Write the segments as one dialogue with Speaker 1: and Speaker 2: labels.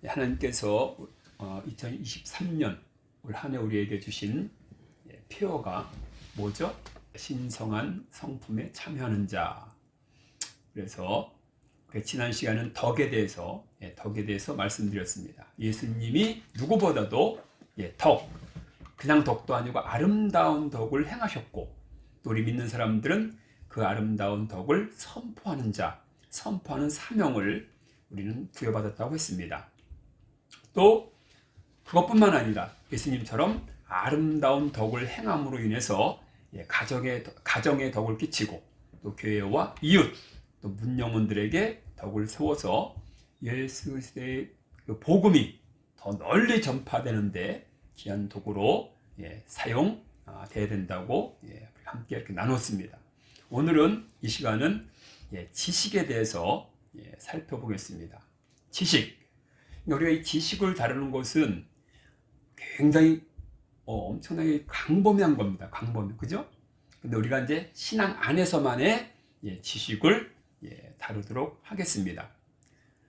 Speaker 1: 하나님께서 2023년 올 한 해 우리에게 주신 표어가 뭐죠? 신성한 성품에 참여하는 자. 그래서 지난 시간은 덕에 대해서 말씀드렸습니다. 예수님이 누구보다도 그냥 덕도 아니고 아름다운 덕을 행하셨고, 또 우리 믿는 사람들은 그 아름다운 덕을 선포하는 자, 선포하는 사명을 우리는 부여받았다고 했습니다. 또 그것뿐만 아니라 예수님처럼 아름다운 덕을 행함으로 인해서 가정에 덕을 끼치고, 또 교회와 이웃, 또 문영혼들에게 덕을 세워서 예수 그리스도의 그 복음이 더 널리 전파되는데 귀한 도구로 사용돼야 된다고 함께 이렇게 나눴습니다. 오늘은 이 시간은 지식에 대해서 살펴보겠습니다. 지식. 우리가 이 지식을 다루는 것은 굉장히 엄청나게 광범위한 겁니다. 광범위, 그죠? 근데 우리가 이제 신앙 안에서만의 지식을 다루도록 하겠습니다.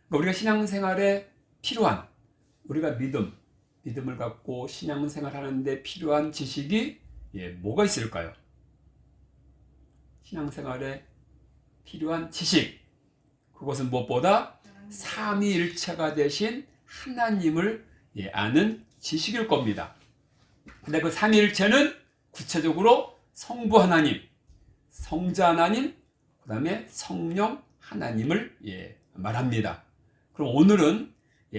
Speaker 1: 우리가 신앙생활에 필요한, 우리가 믿음을 갖고 신앙생활 하는데 필요한 지식이 뭐가 있을까요? 신앙생활에 필요한 지식, 그것은 무엇보다 삼위일체가 되신 하나님을 아는 지식일 겁니다. 근데 그 삼위일체는 구체적으로 성부 하나님, 성자 하나님, 그 다음에 성령 하나님을 말합니다. 그럼 오늘은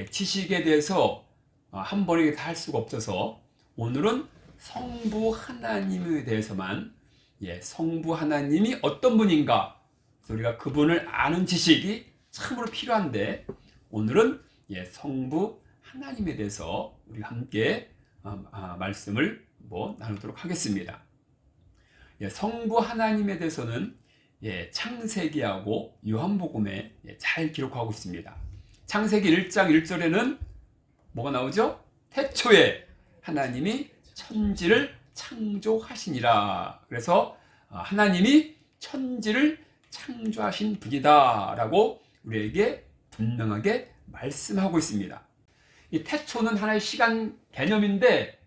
Speaker 1: 지식에 대해서 한 번에 다 할 수가 없어서 오늘은 성부 하나님에 대해서만, 성부 하나님이 어떤 분인가, 우리가 그분을 아는 지식이 참으로 필요한데, 오늘은 성부 하나님에 대해서 우리 함께 말씀을 나누도록 하겠습니다. 성부 하나님에 대해서는 창세기하고 요한복음에 잘 기록하고 있습니다. 창세기 1장 1절에는 뭐가 나오죠? 태초에 하나님이 천지를 창조하시니라. 그래서 하나님이 천지를 창조하신 분이다 라고 우리에게 분명하게 말씀하고 있습니다. 이 태초는 하나의 시간 개념인데,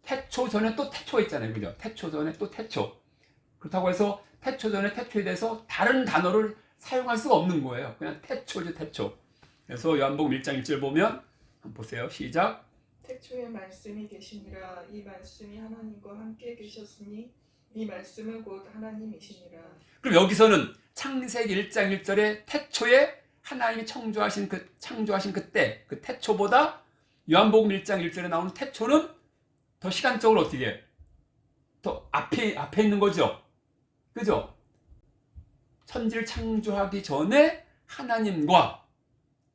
Speaker 1: 태초 전에 또 태초가 있잖아요, 그죠? 태초 전에 또 태초. 그렇다고 해서 태초 전에 태초에 대해서 다른 단어를 사용할 수가 없는 거예요. 그냥 태초죠, 태초. 그래서 요한복음 1장 1절 보면 한번 보세요. 시작.
Speaker 2: 태초에 말씀이 계시니라. 이 말씀이 하나님과 함께 계셨으니 이 말씀은 곧 하나님이시니라.
Speaker 1: 그럼 여기서는 창세기 1장 1절에 태초에 하나님이 창조하신 그때, 그 태초보다 요한복음 1장 1절에 나오는 태초는 더 시간적으로 어떻게 해요? 더 앞에 있는 거죠. 그죠? 천지를 창조하기 전에 하나님과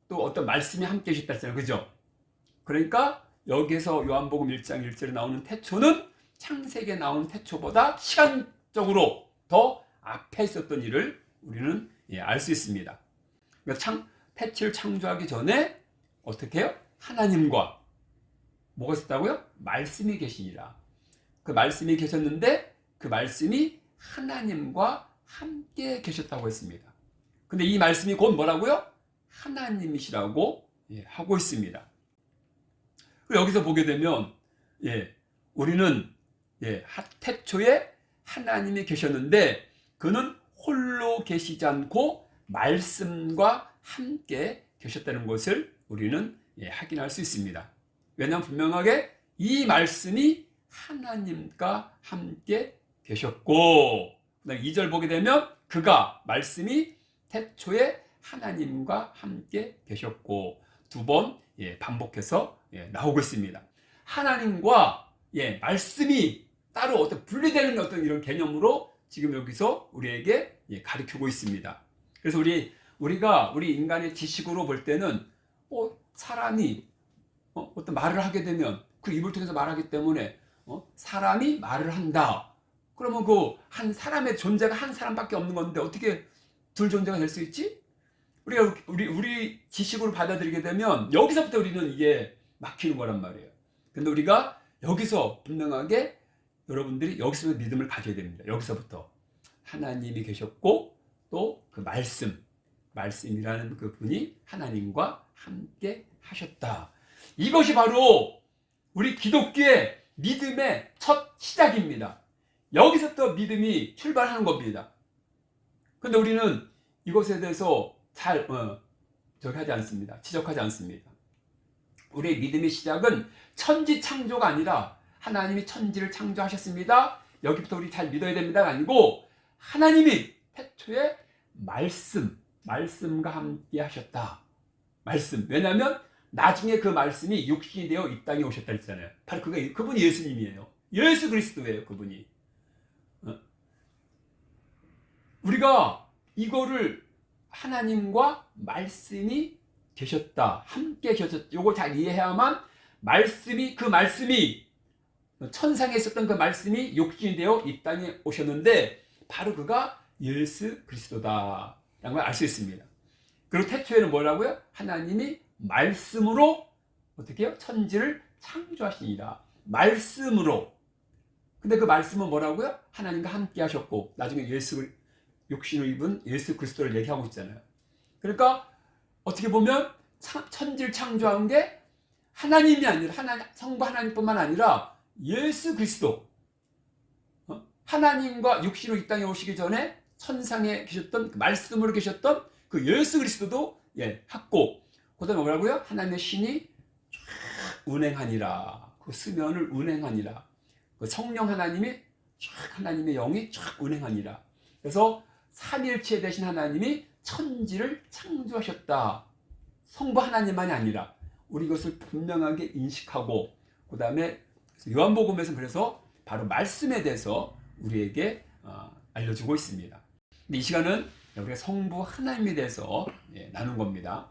Speaker 1: 또 어떤 말씀이 함께 계셨다 했잖아요. 그죠? 그러니까 여기서 요한복음 1장 1절에 나오는 태초는 창세기에 나오는 태초보다 시간적으로 더 앞에 있었던 일을 우리는 알 수 있습니다. 그러니까 태초를 창조하기 전에 어떻게 해요? 하나님과 뭐가 있었다고요? 말씀이 계시니라. 그 말씀이 계셨는데 그 말씀이 하나님과 함께 계셨다고 했습니다. 근데 이 말씀이 곧 뭐라고요? 하나님이시라고 하고 있습니다. 그리고 여기서 보게 되면 우리는 태초에 하나님이 계셨는데 그는 홀로 계시지 않고 말씀과 함께 계셨다는 것을 우리는 확인할 수 있습니다. 왜냐하면 분명하게 이 말씀이 하나님과 함께 계셨고, 2절 보게 되면 그가, 말씀이 태초에 하나님과 함께 계셨고, 두 번 반복해서 나오고 있습니다. 하나님과 말씀이 따로 어떤 분리되는 어떤 이런 개념으로 지금 여기서 우리에게 가르치고 있습니다. 그래서 우리 인간의 지식으로 볼 때는 사람이 어떤 말을 하게 되면 그 입을 통해서 말하기 때문에 사람이 말을 한다. 그러면 그 한 사람의 존재가 한 사람밖에 없는 건데 어떻게 둘 존재가 될 수 있지? 우리 지식으로 받아들이게 되면 여기서부터 우리는 이게 막히는 거란 말이에요. 근데 우리가 여기서 분명하게 여러분들이 여기서부터 믿음을 가져야 됩니다. 여기서부터 하나님이 계셨고 또 그 말씀이라는 그 분이 하나님과 함께 하셨다. 이것이 바로 우리 기독교의 믿음의 첫 시작입니다. 여기서부터 믿음이 출발하는 겁니다. 근데 우리는 이것에 대해서 잘 하지 않습니다. 지적하지 않습니다. 우리의 믿음의 시작은 천지 창조가 아니라 하나님이 천지를 창조하셨습니다. 여기부터 우리 잘 믿어야 됩니다가 아니고 하나님이 태초에 말씀과 함께 하셨다. 말씀. 왜냐하면 나중에 그 말씀이 육신이 되어 이 땅에 오셨다 했잖아요. 바로 그분이 예수님이에요. 예수 그리스도예요. 그분이. 우리가 이거를 하나님과 말씀이 계셨다. 함께 계셨다. 이걸 잘 이해해야만 그 말씀이 천상에 있었던 그 말씀이 육신이 되어 이 땅에 오셨는데 바로 그가 예수 그리스도다 라는 걸 알 수 있습니다. 그리고 태초에는 뭐라고요? 하나님이 말씀으로 어떻게 해요? 천지를 창조하시니라. 말씀으로. 근데 그 말씀은 뭐라고요? 하나님과 함께 하셨고 나중에 육신을 입은 예수 그리스도를 얘기하고 있잖아요. 그러니까 어떻게 보면 천지를 창조한 게 하나님이 아니라 성부 하나님뿐만 아니라 예수 그리스도. 하나님과 육신으로 이 땅에 오시기 전에 천상에 계셨던 말씀으로 계셨던 그 예수 그리스도도 했고 그다음에 뭐라고요? 하나님의 신이 운행하니라. 그 수면을 운행하니라. 그 성령 하나님의 영이 운행하니라. 그래서 삼일체 되신 하나님이 천지를 창조하셨다. 성부 하나님만이 아니라 우리 이것을 분명하게 인식하고 그 다음에 요한복음에서 그래서 바로 말씀에 대해서 우리에게 알려주고 있습니다. 근데 이 시간은 우리가 성부 하나님에 대해서 나눈 겁니다.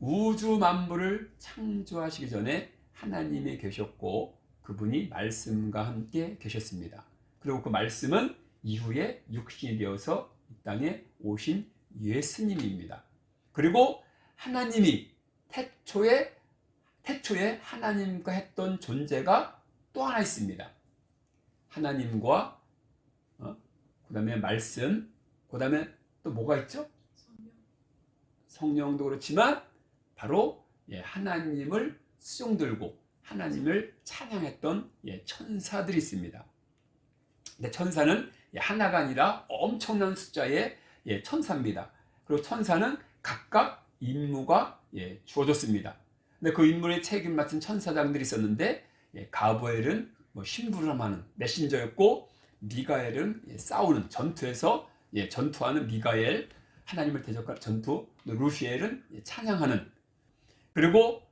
Speaker 1: 우주 만물을 창조하시기 전에 하나님이 계셨고 그분이 말씀과 함께 계셨습니다. 그리고 그 말씀은 이후에 육신이 되어서 이 땅에 오신 예수님입니다. 그리고 하나님이 태초에 하나님과 했던 존재가 또 하나 있습니다. 하나님과 그 다음에 말씀, 그 다음에 또 뭐가 있죠? 성령도 그렇지만 바로 하나님을 수종들고 하나님을 찬양했던 천사들이 있습니다. 근데 천사는 하나가 아니라 엄청난 숫자의 천사입니다. 그리고 천사는 각각 임무가 주어졌습니다. 근데 그 임무에 책임 맡은 천사장들이 있었는데 가브엘은 심부름 하는 메신저였고 미가엘은 싸우는 전투에서 전투하는 미가엘, 하나님을 대적할 전투, 루시엘은 찬양하는. 그리고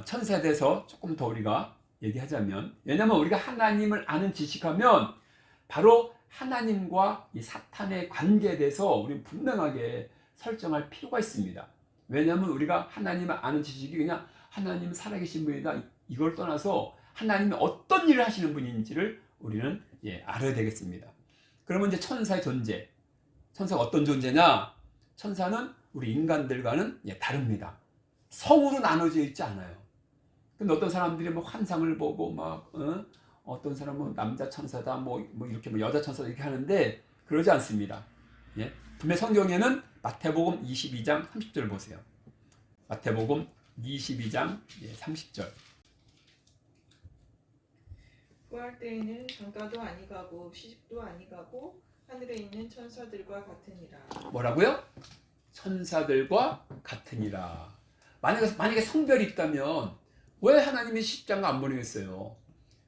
Speaker 1: 천사에 대해서 조금 더 우리가 얘기하자면, 왜냐하면 우리가 하나님을 아는 지식하면 바로 하나님과 이 사탄의 관계에 대해서 우리는 분명하게 설정할 필요가 있습니다. 왜냐하면 우리가 하나님을 아는 지식이 그냥 하나님은 살아계신 분이다 이걸 떠나서 하나님이 어떤 일을 하시는 분인지를 우리는 알아야 되겠습니다. 그러면 이제 천사의 존재, 천사가 어떤 존재냐? 천사는 우리 인간들과는 다릅니다. 성으로 나눠져 있지 않아요. 근데 어떤 사람들이 환상을 보고 어떤 사람은 남자 천사다, 이렇게 여자 천사다 이렇게 하는데 그러지 않습니다. 분명 성경에는 마태복음 22장 30절 보세요. 마태복음 22장 30절.
Speaker 2: 구할 때에는 장가도 아니가고 시집도 아니가고 하늘에 있는 천사들과 같으니라.
Speaker 1: 뭐라고요? 천사들과 같으니라. 만약에 성별이 있다면 왜 하나님이 시집장가 안 보내겠어요?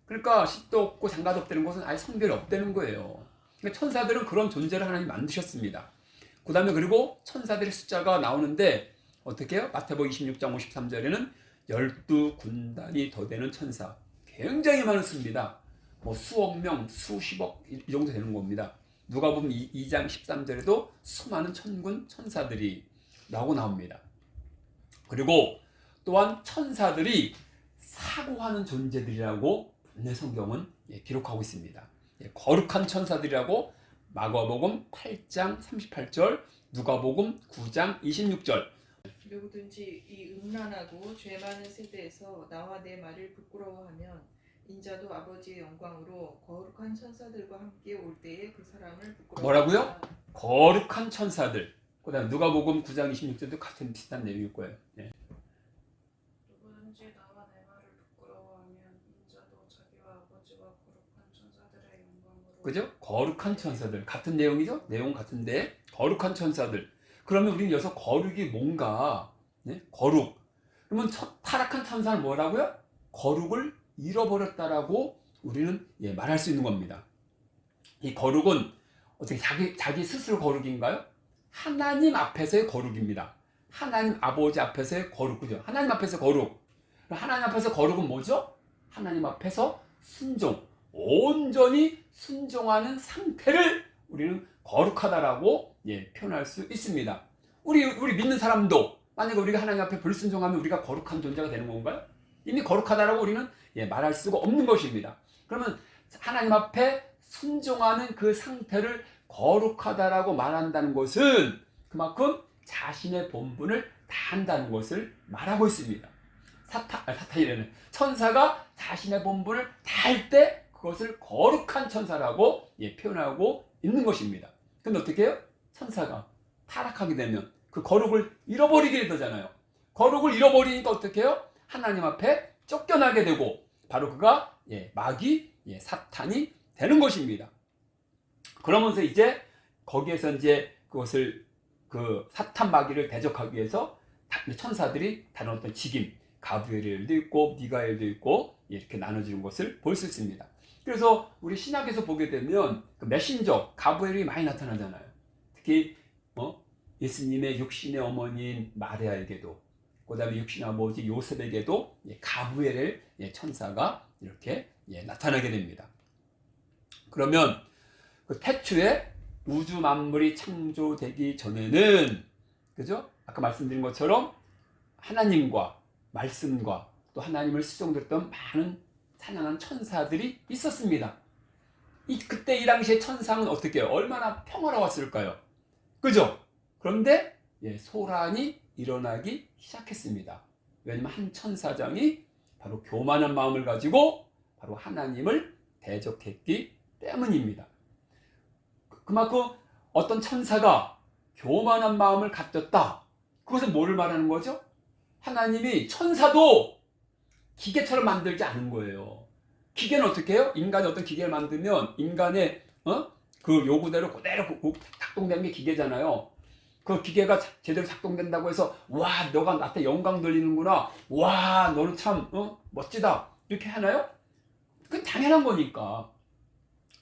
Speaker 1: 그러니까 시집도 없고 장가도 없다는 것은 아예 성별이 없다는 거예요. 그러니까 천사들은 그런 존재를 하나님 만드셨습니다. 그 다음에 그리고 천사들의 숫자가 나오는데 어떻게 해요? 마태복음 26장 53절에는 12군단이 더 되는 천사. 굉장히 많은 수입니다. 수억 명, 수십억 이 정도 되는 겁니다. 누가복음 2장 13절에도 수많은 천군 천사들이 나옵니다. 그리고 또한 천사들이 사고하는 존재들이라고 내 성경은 기록하고 있습니다. 거룩한 천사들이라고 마가복음 8장 38절, 누가복음 9장 26절.
Speaker 2: 누구든지 이 음란하고 죄 많은 세대에서 나와 내 말을 부끄러워하면 인자도 아버지의 영광으로 거룩한 천사들과 함께 올 때에 그 사람을 부끄러워하리라.
Speaker 1: 뭐라고요? 거룩한 천사들. 그다음 누가복음 9장 26절도 같은 비슷한 내용일 거예요. 예.
Speaker 3: 누구든지 나와 내 말을 부끄러워하면 인자도 자기와 아버지와 거룩한 천사들의 영광으로.
Speaker 1: 그죠? 거룩한 천사들 같은 내용이죠? 내용 같은데 거룩한 천사들. 그러면 우리는 여기서 거룩이 뭔가? 네? 거룩. 그러면 타락한 천사는 뭐라고요? 거룩을 잃어버렸다라고 우리는 말할 수 있는 겁니다. 이 거룩은 어떻게 자기 스스로 거룩인가요? 하나님 앞에서의 거룩입니다. 하나님 아버지 앞에서의 거룩, 그죠? 하나님 앞에서 거룩. 하나님 앞에서 거룩은 뭐죠? 하나님 앞에서 순종, 온전히 순종하는 상태를 우리는 거룩하다라고 표현할 수 있습니다. 우리 믿는 사람도 만약에 우리가 하나님 앞에 불순종하면 우리가 거룩한 존재가 되는 건가요? 이미 거룩하다라고 우리는 말할 수가 없는 것입니다. 그러면 하나님 앞에 순종하는 그 상태를 거룩하다라고 말한다는 것은 그만큼 자신의 본분을 다한다는 것을 말하고 있습니다. 사탄이라는 천사가 자신의 본분을 다할 때 그것을 거룩한 천사라고 표현하고 있는 것입니다. 근데 어떻게 해요? 천사가 타락하게 되면 그 거룩을 잃어버리게 되잖아요. 거룩을 잃어버리니까 어떻게 해요? 하나님 앞에 쫓겨나게 되고 바로 그가 마귀, 사탄이 되는 것입니다. 그러면서 이제 거기에서 이제 그것을 그 사탄 마귀를 대적하기 위해서 천사들이 다른 어떤 직임, 가브리엘도 있고 미가엘도 있고 이렇게 나눠지는 것을 볼 수 있습니다. 그래서 우리 신약에서 보게 되면 그 메신저 가브리엘이 많이 나타나잖아요. 특히 예수님의 육신의 어머니인 마리아에게도, 그다음에 육신의 아버지 요셉에게도 가브리엘 천사가 이렇게 나타나게 됩니다. 그러면 그 태초에 우주 만물이 창조되기 전에는, 그죠? 아까 말씀드린 것처럼 하나님과 말씀과 또 하나님을 수종드렸던 많은 찬양한 천사들이 있었습니다. 그때 이 당시에 천상은 어떻게 해요? 얼마나 평화로웠을까요? 그죠? 그런데 소란이 일어나기 시작했습니다. 왜냐하면 한 천사장이 바로 교만한 마음을 가지고 바로 하나님을 대적했기 때문입니다. 그만큼 어떤 천사가 교만한 마음을 가졌다. 그것은 뭐를 말하는 거죠? 하나님이 천사도 기계처럼 만들지 않은 거예요. 기계는 어떻게 해요? 인간이 어떤 기계를 만들면 인간의 그 요구대로 그대로 작동되는 게 기계잖아요. 그 기계가 제대로 작동된다고 해서 와, 너가 나한테 영광 돌리는구나. 와, 너는 참 멋지다. 이렇게 하나요? 그건 당연한 거니까.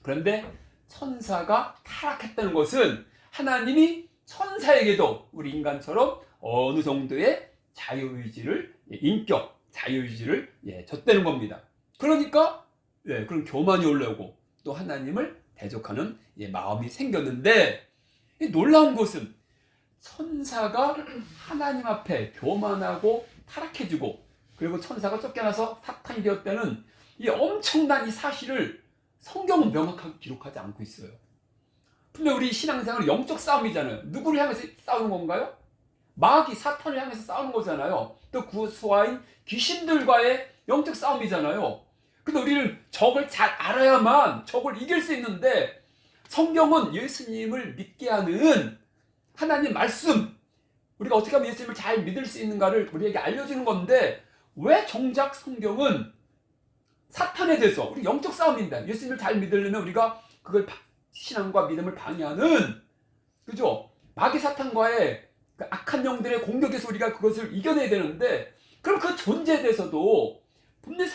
Speaker 1: 그런데 천사가 타락했다는 것은 하나님이 천사에게도 우리 인간처럼 어느 정도의 자유의지를, 인격 자유의지를 줬다는 겁니다. 그러니까 그런 교만이 올라오고 또 하나님을 대적하는 마음이 생겼는데, 놀라운 것은 천사가 하나님 앞에 교만하고 타락해지고 그리고 천사가 쫓겨나서 사탄이 되었다는 이 엄청난 이 사실을 성경은 명확하게 기록하지 않고 있어요. 근데 우리 신앙생활은 영적 싸움이잖아요. 누구를 향해서 싸우는 건가요? 마귀, 사탄을 향해서 싸우는 거잖아요. 또 구수화인 귀신들과의 영적 싸움이잖아요. 근데 우리는 적을 잘 알아야만 적을 이길 수 있는데, 성경은 예수님을 믿게 하는 하나님 말씀, 우리가 어떻게 하면 예수님을 잘 믿을 수 있는가를 우리에게 알려주는 건데, 왜 정작 성경은 사탄에 대해서, 우리 영적 싸움인데 예수님을 잘 믿으려면 우리가 그걸 신앙과 믿음을 방해하는, 그죠? 마귀 사탄과의 그 악한 영들의 공격에서 우리가 그것을 이겨내야 되는데, 그럼 그 존재에 대해서도 분명히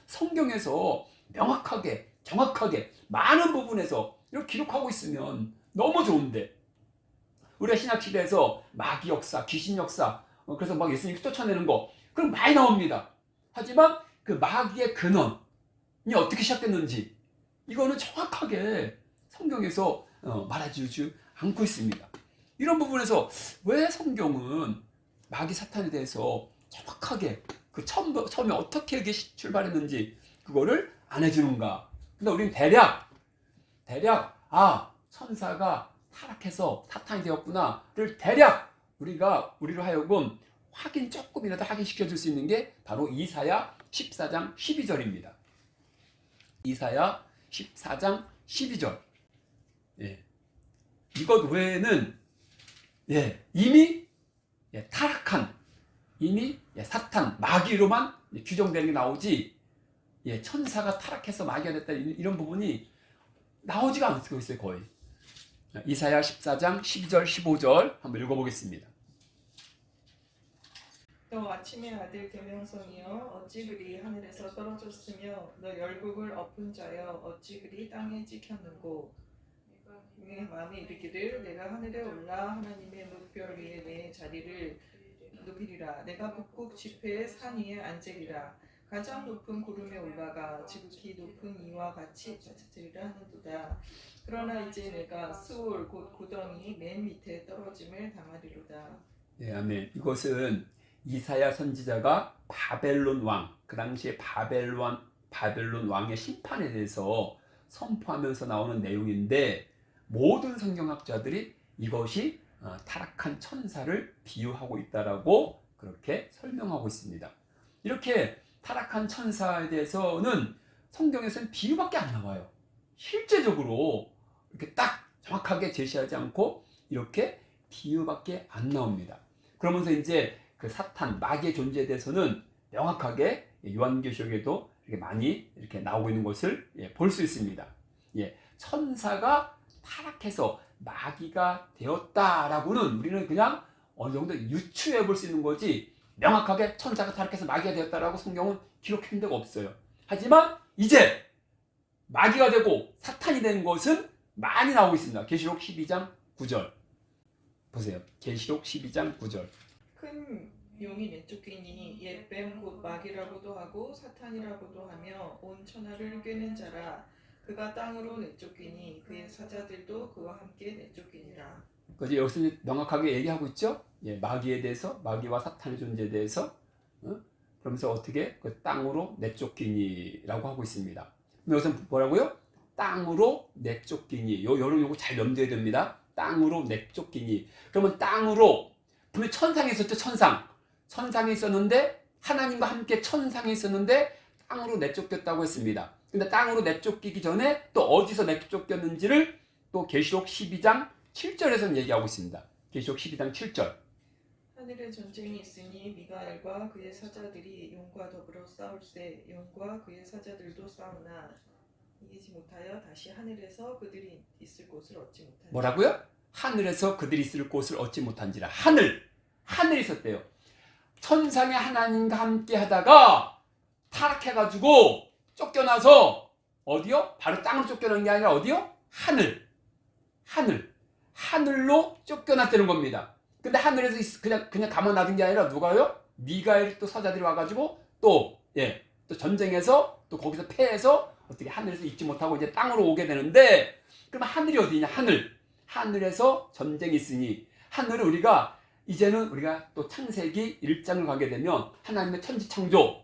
Speaker 1: 성경에서 명확하게, 정확하게 많은 부분에서 이렇게 기록하고 있으면 너무 좋은데, 우리가 신약 시대에서 마귀 역사, 귀신 역사, 그래서 막 예수님 쫓아내는 거, 그럼 많이 나옵니다. 하지만 그 마귀의 근원이 어떻게 시작됐는지 이거는 정확하게 성경에서 말해주지 않고 있습니다. 이런 부분에서 왜 성경은 마귀 사탄에 대해서 정확하게 그 처음에 어떻게 이게 출발했는지 그거를 안 해주는가? 근데 우리는 대략 천사가 타락해서 사탄이 되었구나를 대략 우리로 하여금 조금이라도 확인시켜 줄 수 있는 게 바로 이사야 14장 12절입니다. 이사야 14장 12절. 이것 외에는 이미 타락한, 이미 사탄, 마귀로만 규정되는 게 나오지, 천사가 타락해서 마귀가 됐다 이런 부분이 나오지가 않고 있어요, 거의. 이사야 14장 12절 15절 한번 읽어보겠습니다.
Speaker 2: 너 아침의 아들 계명성이여 어찌 그리 하늘에서 떨어졌으며 너 열국을 엎은 자여 어찌 그리 땅에 찍혔는고 네 마음에 이르기를 내가 하늘에 올라 하나님의 뭇별 위에 내 자리를 높이리라. 내가 북극 지폐의 산 위에 앉으리라. 가장 높은 구름에 올라가 지극히 높은 이와 같이 찾으리라 하는도다. 그러나 이제 내가 수올 곧 구덩이 맨 밑에 떨어짐을 당하리로다.
Speaker 1: 아멘. 이것은 이사야 선지자가 바벨론 왕, 그 당시에 바벨론 왕의 심판에 대해서 선포하면서 나오는 내용인데, 모든 성경학자들이 이것이 타락한 천사를 비유하고 있다라고 그렇게 설명하고 있습니다. 이렇게 타락한 천사에 대해서는 성경에서는 비유밖에 안 나와요. 실제적으로 이렇게 딱 정확하게 제시하지 않고 이렇게 비유밖에 안 나옵니다. 그러면서 이제 그 사탄, 마귀의 존재에 대해서는 명확하게 요한계시록에도 이렇게 많이 이렇게 나오고 있는 것을 볼 수 있습니다. 천사가 타락해서 마귀가 되었다라고는 우리는 그냥 어느 정도 유추해 볼 수 있는 거지, 명확하게 천사가 타락해서 마귀가 되었다라고 성경은 기록한 데가 없어요. 하지만 이제 마귀가 되고 사탄이 된 것은 많이 나오고 있습니다. 계시록 12장 9절 보세요. 계시록 12장 9절.
Speaker 2: 큰 용이 내쫓기니 옛 뱀 곧 마귀라고도 하고 사탄이라고도 하며 온 천하를 꿰는 자라. 그가 땅으로 내쫓기니 그의 사자들도 그와 함께 내쫓기니라.
Speaker 1: 그래서 여기서 명확하게 얘기하고 있죠. 마귀에 대해서, 마귀와 사탄의 존재에 대해서. 그러면서 어떻게 그 땅으로 내쫓기니라고 하고 있습니다. 여기서 뭐라고요? 땅으로 내쫓기니. 요거 잘 염두에 둡니다. 땅으로 내쫓기니. 그러면 땅으로, 분명히 천상에 있었죠. 천상에 있었는데, 하나님과 함께 천상에 있었는데 땅으로 내쫓겼다고 했습니다. 근데 땅으로 내쫓기기 전에 또 어디서 내쫓겼는지를 또 계시록 12장 7절에서는 얘기하고 있습니다. 계시록 12장 7절.
Speaker 2: 하늘에 전쟁이 있으니 미가엘과 그의 사자들이 용과 더불어 싸울세. 용과 그의 사자들도 싸우나 이기지 못하여 다시 하늘에서 그들이 있을 곳을 얻지 못하니라.
Speaker 1: 뭐라고요? 하늘에서 그들이 있을 곳을 얻지 못한지라. 하늘이 있었대요. 천상의 하나님과 함께 하다가 타락해가지고 쫓겨나서 어디요? 바로 땅으로 쫓겨난 게 아니라 어디요? 하늘로 쫓겨났다는 겁니다. 근데 하늘에서 그냥 가만 놔둔 게 아니라 누가요? 미가엘이 또 사자들이 와가지고 또 전쟁에서 또 거기서 패해서 어떻게 하늘에서 있지 못하고 이제 땅으로 오게 되는데, 그러면 하늘이 어디냐? 하늘에서 전쟁이 있으니, 하늘은 이제는 우리가 또 창세기 1장을 가게 되면 하나님의 천지 창조,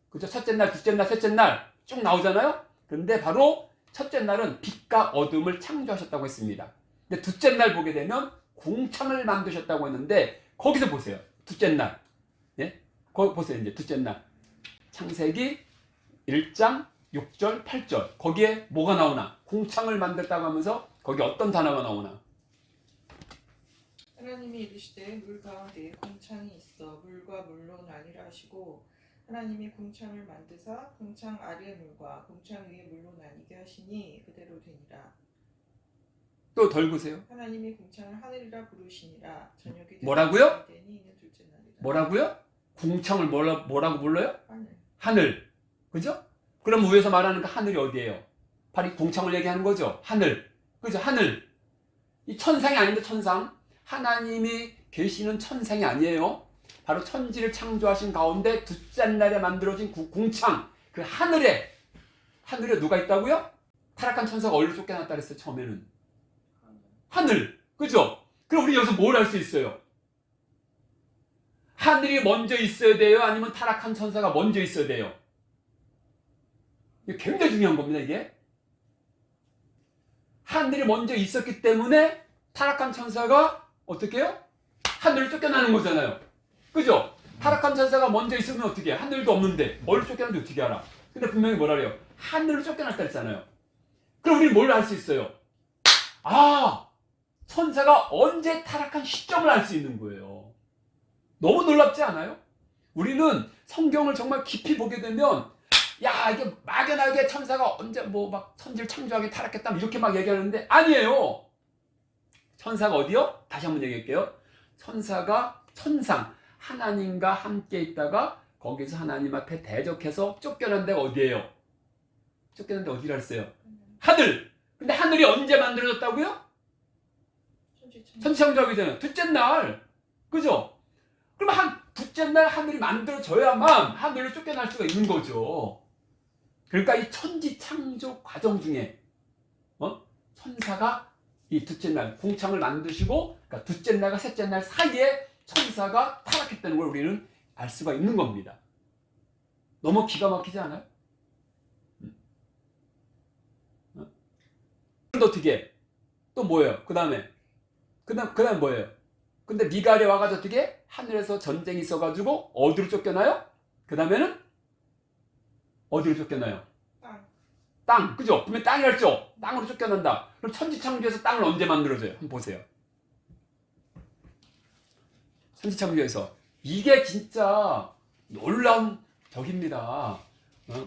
Speaker 1: 그죠? 첫째 날, 둘째 날, 셋째 날 쭉 나오잖아요. 근데 바로 첫째 날은 빛과 어둠을 창조하셨다고 했습니다. 근데 둘째 날 보게 되면 궁창을 만드셨다고 했는데, 거기서 보세요. 둘째 날. 거기 보세요. 이제 둘째 날. 창세기 1장 6절, 8절. 거기에 뭐가 나오나? 궁창을 만들었다고 하면서 거기 어떤 단어가 나오나?
Speaker 2: 하나님이 이르시되 물 가운데에 궁창이 있어 물과 물로 나뉘라 하시고, 하나님이 궁창을 만드사 궁창 아래 물과 궁창 위에 물로 나뉘게 하시니 그대로 되니라.
Speaker 1: 또 덜 보세요.
Speaker 2: 하나님이 궁창을 하늘이라 부르시니라. 저녁이
Speaker 1: 뭐라고요?
Speaker 2: 되니 이는 둘째 날이라.
Speaker 1: 뭐라고요? 궁창을 뭐라고 불러요?
Speaker 2: 하늘.
Speaker 1: 그죠? 그럼 위에서 말하는 그 하늘이 어디예요? 바로 이 궁창을 얘기하는 거죠. 하늘. 그죠? 하늘. 이 천상이 아닌데 천상. 하나님이 계시는 천상이 아니에요. 바로 천지를 창조하신 가운데 둘째 날에 만들어진 궁창, 그 하늘에 누가 있다고요? 타락한 천사가 어디로 쫓겨났다 그랬어요, 처음에는? 하늘. 그죠? 그럼 우리 여기서 뭘 할 수 있어요? 하늘이 먼저 있어야 돼요? 아니면 타락한 천사가 먼저 있어야 돼요? 이게 굉장히 중요한 겁니다, 이게. 하늘이 먼저 있었기 때문에 타락한 천사가 어떻게 해요? 하늘을 쫓겨나는 거잖아요. 그죠? 타락한 천사가 먼저 있으면 어떻게 해? 하늘도 없는데 어디로 쫓겨나는지 어떻게 알아? 근데 분명히 뭐라 그래요? 하늘을 쫓겨났다 했잖아요. 그럼 우리 뭘 할 수 있어요? 천사가 언제 타락한 시점을 알 수 있는 거예요. 너무 놀랍지 않아요? 우리는 성경을 정말 깊이 보게 되면 야 이게 막연하게 천사가 언제 뭐 막 천지를 창조하게 타락했다 이렇게 막 얘기하는데 아니에요. 천사가 어디요? 다시 한번 얘기할게요. 천사가 천상 하나님과 함께 있다가 거기서 하나님 앞에 대적해서 쫓겨난 데가 어디예요? 쫓겨난 데 어디라 했어요? 하늘. 근데 하늘이 언제 만들어졌다고요? 천지창조하기 전에 둘째 날. 그죠? 그럼 둘째 날 하늘이 만들어져야만 하늘로 쫓겨날 수가 있는 거죠. 그러니까 이 천지창조 과정 중에 천사가 이 둘째 날 궁창을 만드시고 그러니까 둘째 날과 셋째 날 사이에 천사가 타락했다는 걸 우리는 알 수가 있는 겁니다. 너무 기가 막히지 않아요? 그런데 어떻게? 또 뭐예요? 그 다음에 뭐예요? 근데 미갈이 와가지고 어떻게? 하늘에서 전쟁이 있어가지고 어디로 쫓겨나요? 그 다음에는 어디로 쫓겨나요? 땅, 그죠? 분명히 땅이었죠? 땅으로 쫓겨난다. 그럼 천지창조에서 땅을 언제 만들어져요? 한번 보세요. 천지창조에서. 이게 진짜 놀라운 덕입니다.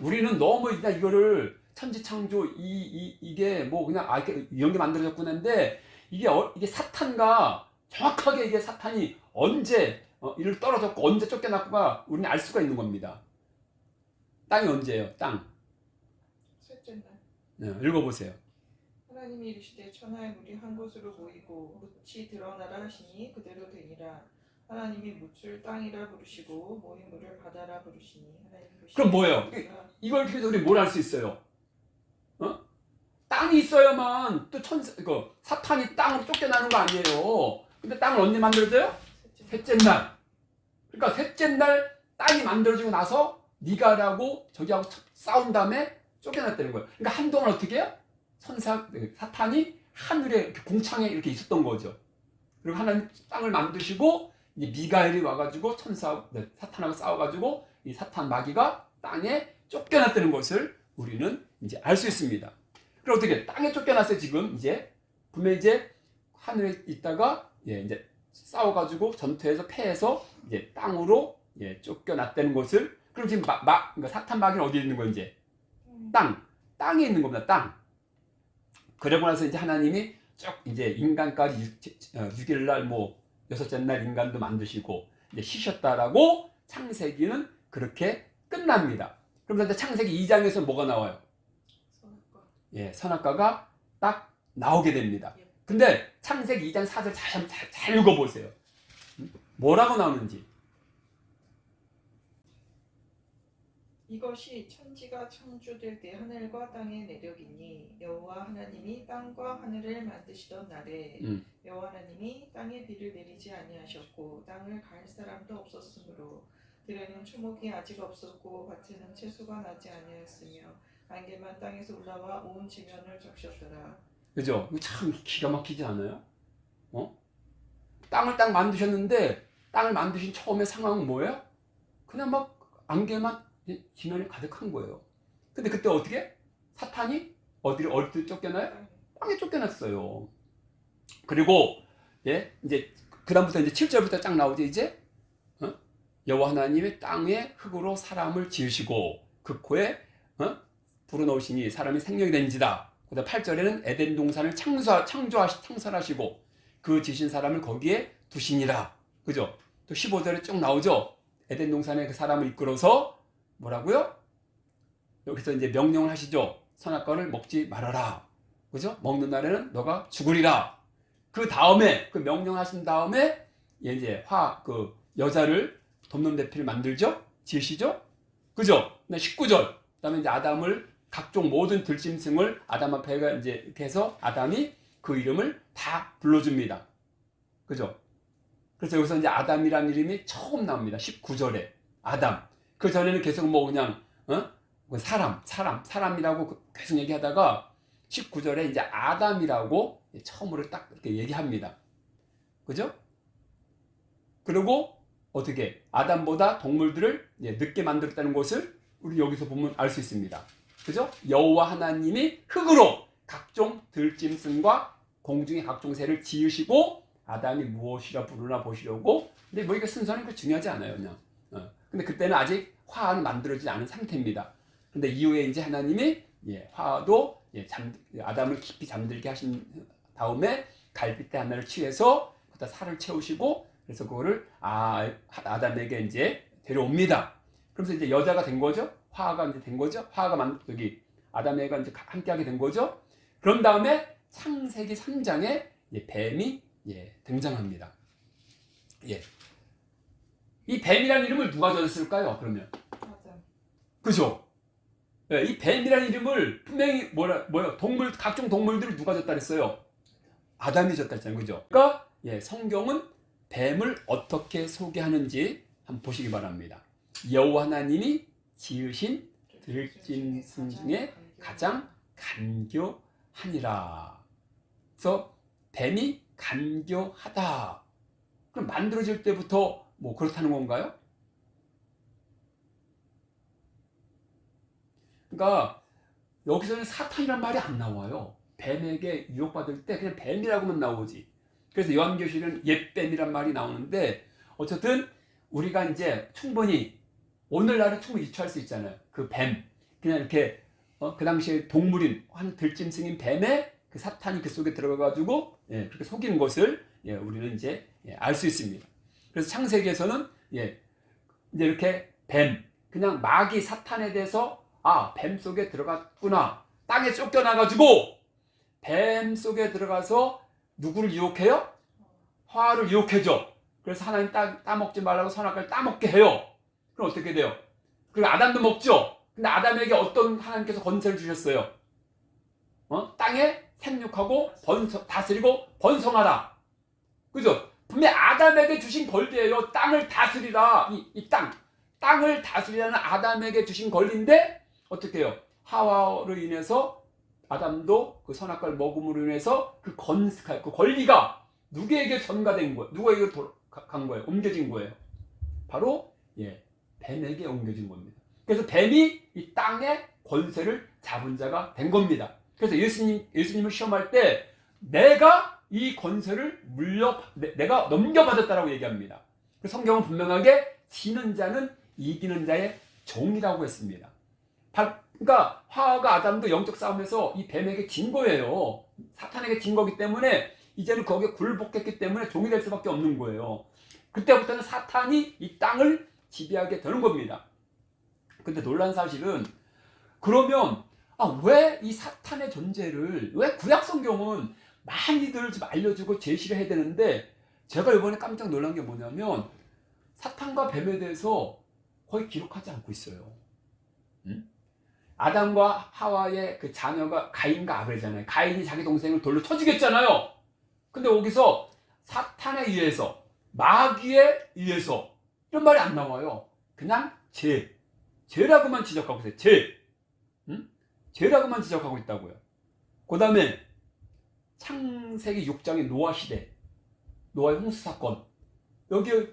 Speaker 1: 우리는 너무 그냥 이거를 천지창조, 이게 뭐 그냥, 이런 게 만들어졌구나인데, 이게 사탄과, 정확하게 이게 사탄이 언제, 이를 떨어졌고, 언제 쫓겨났고가 우리는 알 수가 있는 겁니다. 땅이 언제예요? 땅.
Speaker 2: 셋째 날.
Speaker 1: 네, 읽어보세요.
Speaker 2: 하나님이 이르시되 천하의 물이 한 곳으로 모이고 묻이 드러나라 하시니 그대로 되니라. 하나님이 묻을 땅이라 부르시고 모인 물을 바다라 부르시니 하나님
Speaker 1: 그럼 뭐예요? 이걸 통해서 우리 뭘 알 수 있어요? 땅이 있어야만 또 사탄이 땅으로 쫓겨나는 거 아니에요. 근데 땅을 언제 만들어져요? 셋째 날. 그러니까 셋째 날 땅이 만들어지고 나서 미갈하고 저기하고 싸운 다음에 쫓겨났다는 거예요. 그러니까 한동안 어떻게 해요? 사탄이 하늘에 이렇게 공창에 이렇게 있었던 거죠. 그리고 하나님 땅을 만드시고 이제 미가엘이 와가지고 사탄하고 싸워가지고 이 사탄 마귀가 땅에 쫓겨났다는 것을 우리는 이제 알 수 있습니다. 그럼 어떻게 땅에 쫓겨났어요? 지금 이제 분명히 이제 하늘에 있다가 이제 싸워가지고 전투에서 패해서 이제 땅으로 쫓겨났다는 것을 그럼 지금 그러니까 사탄 마귀는 어디에 있는 거예요? 이제 땅에 있는 겁니다. 땅. 그러고 나서 이제 하나님이 쭉 이제 인간까지 6일 날 여섯째 날 인간도 만드시고 이제 쉬셨다라고 창세기는 그렇게 끝납니다. 그러면서 이제 창세기 2장에서 뭐가 나와요? 선악과가 딱 나오게 됩니다. 근데 창세기 2장 4절 잘 읽어보세요. 뭐라고 나오는지.
Speaker 2: 이것이 천지가 창조될 때 하늘과 땅의 내력이니 여호와 하나님이 땅과 하늘을 만드시던 날에 여호와 하나님이 땅에 비를 내리지 아니하셨고 땅을 갈 사람도 없었으므로 들에는 초목이 아직 없었고 밭에는 채소가 나지 아니하였으며 안개만 땅에서 올라와 온 지면을 적셨더라.
Speaker 1: 그죠? 참 기가 막히지 않아요? 땅을 딱 만드셨는데 땅을 만드신 처음에 상황은 뭐예요? 그냥 막 안개만 지면이 가득한 거예요. 근데 그때 어떻게? 사탄이 어디로 쫓겨나요? 땅에 쫓겨났어요. 그리고 이제 그다음부터 이제 7절부터 딱 나오지 이제 여호와 하나님이 땅에 흙으로 사람을 지으시고 그 코에 불어넣으시니 사람이 생명이 된지다. 그다음 8절에는 에덴 동산을 창설하시고 그 지신 사람을 거기에 두시니라. 그죠? 또 15절에 쭉 나오죠. 에덴 동산에 그 사람을 이끌어서 뭐라고요? 여기서 이제 명령을 하시죠. 선악과를 먹지 말아라. 그죠? 먹는 날에는 너가 죽으리라. 그 다음에 그 명령하신 다음에 이제 여자를 돕는 대피를 만들죠. 지으시죠. 그죠? 19절. 그다음에 이제 아담을 각종 모든 들짐승을 아담 앞에 이제 이렇게 해서 아담이 그 이름을 다 불러줍니다. 그죠? 그래서 여기서 이제 아담이라는 이름이 처음 나옵니다. 19절에 아담. 그 전에는 계속 그냥 사람이라고 계속 얘기하다가 19절에 이제 아담이라고 처음으로 딱 이렇게 얘기합니다. 그죠? 그리고 어떻게 아담보다 동물들을 늦게 만들었다는 것을 우리 여기서 보면 알 수 있습니다. 그죠? 여호와 하나님이 흙으로 각종 들짐승과 공중의 각종 새를 지으시고 아담이 무엇이라 부르나 보시려고. 근데 뭐 이게 순서는 그 중요하지 않아요, 그냥. 근데 그때는 아직 화는 만들어지지 않은 상태입니다. 근데 이후에 이제 하나님이 화도 아담을 깊이 잠들게 하신 다음에 갈빗대 하나를 취해서 거기다 살을 채우시고 그래서 그거를 아담에게 이제 데려옵니다. 그러면서 이제 여자가 된 거죠. 화가 이제 된 거죠. 화가 여기 아담에가 이제 함께하게 된 거죠. 그런 다음에 창세기 3장에 뱀이 등장합니다. 이 뱀이라는 이름을 누가 줬을까요? 그러면 그죠? 이 뱀이라는 이름을 분명히 동물 각종 동물들을 누가 줬다 그랬어요? 아담이 줬다 했잖아요, 그죠? 그러니까 성경은 뱀을 어떻게 소개하는지 한번 보시기 바랍니다. 여호와 하나님이 지으신 들짐승 중에 가장 간교하니라. 그래서 뱀이 간교하다. 그럼 만들어질 때부터 뭐 그렇다는 건가요? 그러니까 여기서는 사탄이란 말이 안 나와요. 뱀에게 유혹받을 때 그냥 뱀이라고만 나오지. 그래서 요한계시록은 옛뱀이란 말이 나오는데 어쨌든 우리가 이제 충분히 오늘날은 충분히 유추할 수 있잖아요. 그 뱀, 그냥 이렇게 그 당시에 동물인 한 들짐승인 뱀에 그 사탄이 그 속에 들어가가지고 그렇게 속이는 것을 우리는 이제 알 수 있습니다. 그래서 창세기에서는 이제 이렇게 뱀, 그냥 마귀 사탄에 대해서 뱀 속에 들어갔구나. 땅에 쫓겨나가지고 뱀 속에 들어가서 누구를 유혹해요? 화를 유혹해줘. 그래서 하나님 따먹지 말라고 선악과를 따먹게 해요. 그럼 어떻게 돼요? 그리고 아담도 먹죠. 근데 아담에게 어떤 하나님께서 권세를 주셨어요? 땅에 생육하고 다스리고 번성하라. 그죠? 분명히 아담에게 주신 권리예요. 땅을 다스리라. 이 땅을 다스리라는 아담에게 주신 권리인데 어떻게 해요? 하와로 인해서 아담도 그 선악과를 먹음으로 인해서 그 권리가 누구에게 전가된 거예요? 누구에게 간 거예요? 옮겨진 거예요. 바로 뱀에게 옮겨진 겁니다. 그래서 뱀이 이 땅의 권세를 잡은 자가 된 겁니다. 그래서 예수님을 시험할 때 내가 이 권세를 내가 넘겨받았다라고 얘기합니다. 그래서 성경은 분명하게 지는 자는 이기는 자의 종이라고 했습니다. 그러니까 하와가 아담도 영적 싸움에서 이 뱀에게 진 거예요. 사탄에게 진 거기 때문에 이제는 거기에 굴복했기 때문에 종이 될 수밖에 없는 거예요. 그때부터는 사탄이 이 땅을 지배하게 되는 겁니다. 근데 놀란 사실은 그러면 왜 이 사탄의 존재를 왜 구약 성경은 많이들 좀 알려주고 제시를 해야 되는데 제가 이번에 깜짝 놀란 게 뭐냐면 사탄과 뱀에 대해서 거의 기록하지 않고 있어요. 아담과 하와의 그 자녀가 가인과 아벨이잖아요. 가인이 자기 동생을 돌로 쳐 죽였잖아요. 근데 여기서 사탄에 의해서 마귀에 의해서 이런 말이 안 나와요. 그냥 죄라고만 지적하고 있어요. 죄라고만 지적하고 있다고요. 그 다음에 창세기 6장의 노아 시대, 노아의 홍수 사건, 여기에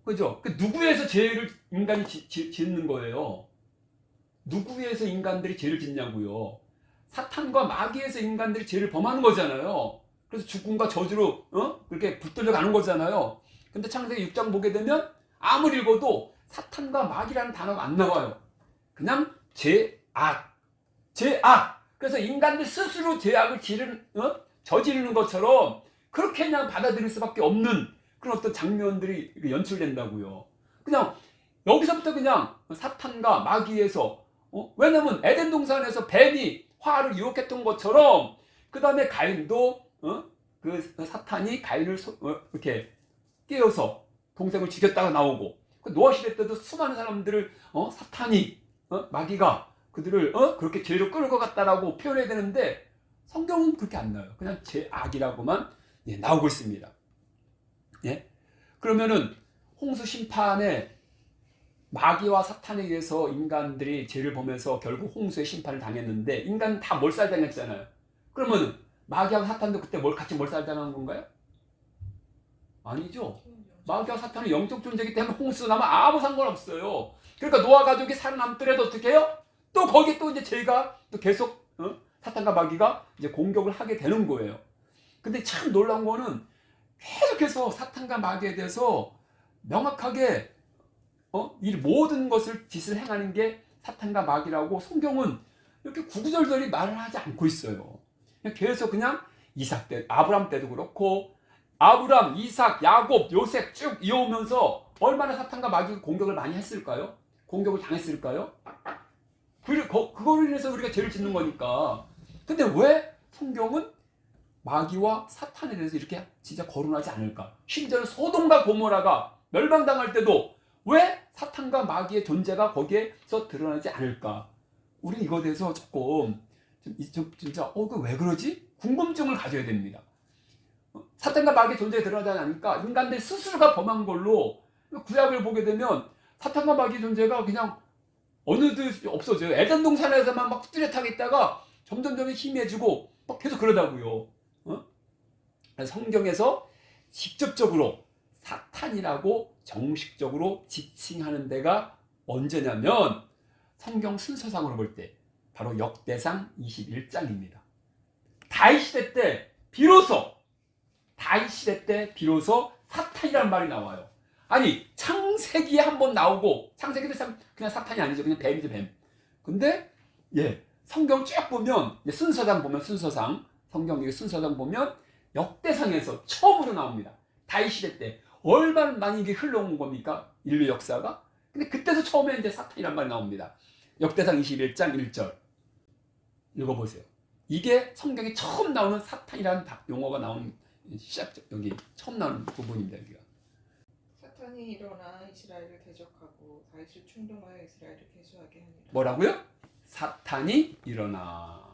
Speaker 1: 그죠? 누구에서 죄를 인간이 짓는 거예요? 누구에서 인간들이 죄를 짓냐고요? 사탄과 마귀에서 인간들이 죄를 범하는 거잖아요. 그래서 죽음과 저주로 그렇게 붙들려 가는 거잖아요. 근데 창세기 6장 보게 되면 아무리 읽어도 사탄과 마귀라는 단어가 안 나와요. 그냥 죄악. 그래서 인간들 스스로 죄악을 저지르는 것처럼 그렇게 그냥 받아들일 수밖에 없는 그런 어떤 장면들이 연출된다고요. 그냥 여기서부터 그냥 사탄과 마귀에서 왜냐면 에덴 동산에서 뱀이 화를 유혹했던 것처럼 그 다음에 가인도 그 사탄이 가인을 이렇게 깨어서 동생을 죽였다가 나오고 노아 시대 때도 수많은 사람들을 사탄이 마귀가 그들을 그렇게 죄로 끌고 갔다라고 표현해야 되는데 성경은 그렇게 안 나와요. 그냥 죄악이라고만 나오고 있습니다. 그러면은 홍수 심판에 마귀와 사탄에 의해서 인간들이 죄를 범해서 결국 홍수의 심판을 당했는데 인간은 다 몰살당했잖아요. 그러면 마귀하고 사탄도 그때 같이 몰살당한 건가요? 아니죠. 마귀와 사탄은 영적 존재이기 때문에 홍수 나면 아무 상관없어요. 그러니까 노아 가족이 살아남더라도 어떻게 해요? 또 거기에 또 이제 죄가 또 계속 사탄과 마귀가 이제 공격을 하게 되는 거예요. 근데 참 놀라운 거는 계속해서 사탄과 마귀에 대해서 명확하게 이 모든 것을 짓을 행하는 게 사탄과 마귀라고 성경은 이렇게 구구절절히 말을 하지 않고 있어요. 계속 그냥 이삭 때, 아브람 때도 그렇고 아브람, 이삭, 야곱, 요셉 쭉 이어오면서 얼마나 사탄과 마귀가 공격을 많이 했을까요? 공격을 당했을까요? 그거로 인해서 우리가 죄를 짓는 거니까. 근데 왜 성경은 마귀와 사탄에 대해서 이렇게 진짜 거론하지 않을까? 심지어는 소돔과 고모라가 멸망당할 때도 왜 사탄과 마귀의 존재가 거기에서 드러나지 않을까? 우리 이거에 대해서 조금 진짜 왜 그러지? 궁금증을 가져야 됩니다. 사탄과 마귀의 존재가 드러나지 않으니까 인간들 스스로가 범한 걸로 구약을 보게 되면 사탄과 마귀의 존재가 그냥 어느덧 없어져요. 에덴 동산에서만 막 뚜렷하게 있다가 점점 희미해지고 막 계속 그러다고요. 성경에서 직접적으로 사탄이라고 정식적으로 지칭하는 데가 언제냐면 성경 순서상으로 볼 때 바로 역대상 21장입니다. 다윗 시대 때 비로소 사탄이라는 말이 나와요. 아니 창세기에 한번 나오고, 창세기도 참 그냥 사탄이 아니죠. 그냥 뱀이죠, 뱀. 근데 성경 쭉 보면 순서상 성경 순서상 보면 역대상에서 처음으로 나옵니다. 다윗 시대 때 얼마나 많이 이게 흘러온 겁니까? 인류 역사가. 근데 그때도 처음에 이제 사탄이란 말이 나옵니다. 역대상 21장 1절 읽어보세요. 이게 성경에 처음 나오는 사탄이라는 용어가 나온 여기 처음 나오는 부분입니다. 여기가.
Speaker 2: 사탄이 일어나 이스라엘을 대적하고 다윗을 충동하여 이스라엘을 괴수하게 하니라.
Speaker 1: 뭐라고요? 사탄이 일어나.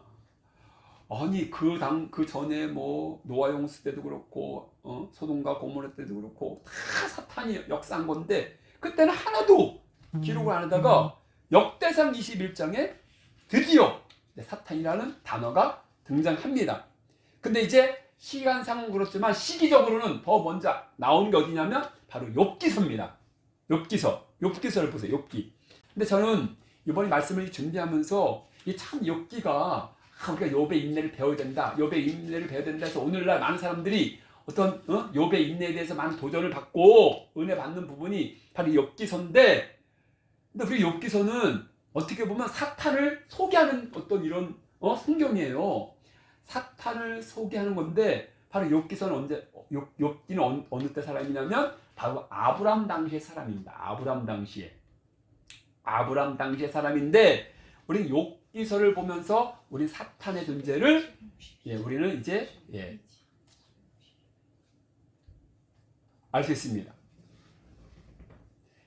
Speaker 1: 아니 그 전에 뭐 노아 용수 때도 그렇고 소돔과 고모라 때도 그렇고 다 사탄이 역사한 건데 그때는 하나도 기록을 안 하다가 역대상 21장에 드디어 사탄이라는 단어가 등장합니다. 근데 이제 시간상은 그렇지만 시기적으로는 더 먼저 나오는 게 어디냐면 바로 욥기서입니다. 욥기서를 보세요. 욥기. 근데 저는 이번에 말씀을 준비하면서 이 참 욥기가 우리가 욥의 인내를 배워야 된다. 욥의 인내를 배워야 된다 해서 오늘날 많은 사람들이 어떤 욥의 인내에 대해서 많은 도전을 받고 은혜 받는 부분이 바로 이 욥기서인데, 근데 우리 욥기서는 어떻게 보면 사탄을 소개하는 어떤 이런 성경이에요. 사탄을 소개하는 건데 바로 욥기서는 욥기는 어느 때 사람이냐면 바로 아브람 당시의 사람입니다. 아브람 당시의 사람인데 우리 욥기서를 보면서 우리 사탄의 존재를 우리는 이제 알 수 있습니다.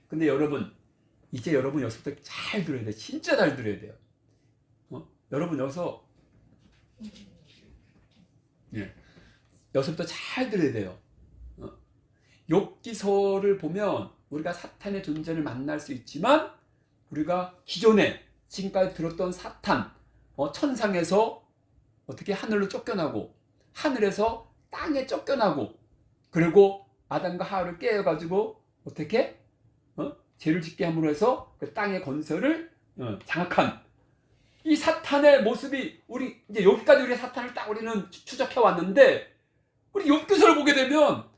Speaker 1: 근데 여러분 여기서부터 잘 들어야 돼요. 진짜 잘 들어야 돼요. 여러분 여기서부터 잘 들어야 돼요. 욥기서를 보면 우리가 사탄의 존재를 만날 수 있지만 우리가 기존에 지금까지 들었던 사탄, 천상에서 어떻게 하늘로 쫓겨나고 하늘에서 땅에 쫓겨나고 그리고 아담과 하와를 깨어가지고 어떻게 죄를 짓게 함으로 해서 그 땅의 건설을 장악한 이 사탄의 모습이 우리 이제 여기까지 우리 사탄을 딱 우리는 추적해 왔는데 우리 욥기서를 보게 되면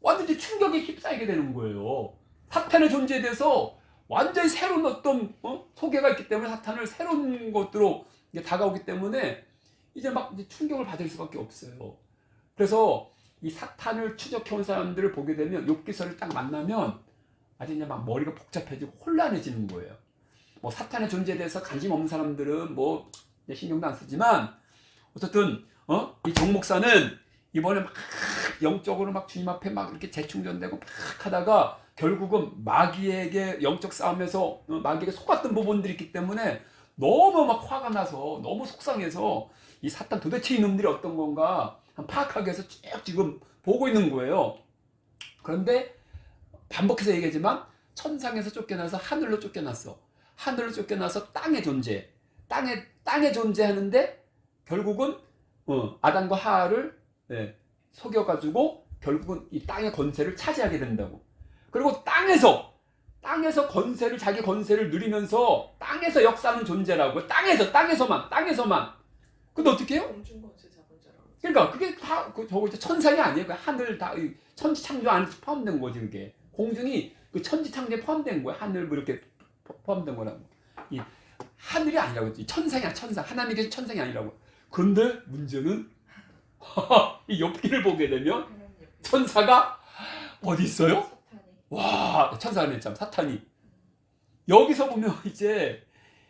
Speaker 1: 완전히 충격에 휩싸이게 되는 거예요. 사탄의 존재에 대해서 완전히 새로운 어떤 소개가 있기 때문에 사탄을 새로운 것으로 다가오기 때문에 이제 충격을 받을 수밖에 없어요. 그래서 이 사탄을 추적해온 사람들을 보게 되면 욥기서를 딱 만나면 아주 이제 막 머리가 복잡해지고 혼란해지는 거예요. 뭐 사탄의 존재에 대해서 관심 없는 사람들은 뭐 신경도 안 쓰지만 어쨌든 이 정 목사는 이번에 막 영적으로 막 주님 앞에 막 이렇게 재충전되고 막 하다가 결국은 마귀에게 영적 싸움에서 마귀에게 속았던 부분들이 있기 때문에 너무 막 화가 나서 너무 속상해서 이 사탄 도대체 이놈들이 어떤 건가 파악하기 위해서 쭉 지금 보고 있는 거예요. 그런데 반복해서 얘기하지만 천상에서 쫓겨나서 하늘로 쫓겨났어. 하늘로 쫓겨나서 땅의 존재, 땅에 존재하는데 결국은 아담과 하와를 속여가지고 결국은 이 땅의 건세를 차지하게 된다고. 그리고 땅에서 자기 건세를 누리면서 땅에서 역사하는 존재라고. 땅에서만. 근데 어떻게 해요?
Speaker 2: 공중 권세 잡은 자라고.
Speaker 1: 그러니까 그게 다 저거 이제 천상이 아니에요. 그 하늘 다 천지 창조 안에서 포함된 거지 그게. 공중이 그 천지 창조에 포함된 거야. 하늘 뭐 이렇게 포함된 거라고. 이 하늘이 아니라고 했지. 천상이야 천상. 하나님이 계신 천상이 아니라고. 그런데 문제는 이 엽기를 보게 되면
Speaker 2: 하나님 옆에
Speaker 1: 천사가 어디 있어요?
Speaker 2: 사탄이.
Speaker 1: 와, 천사가 냈잖아. 사탄이. 여기서 보면 이제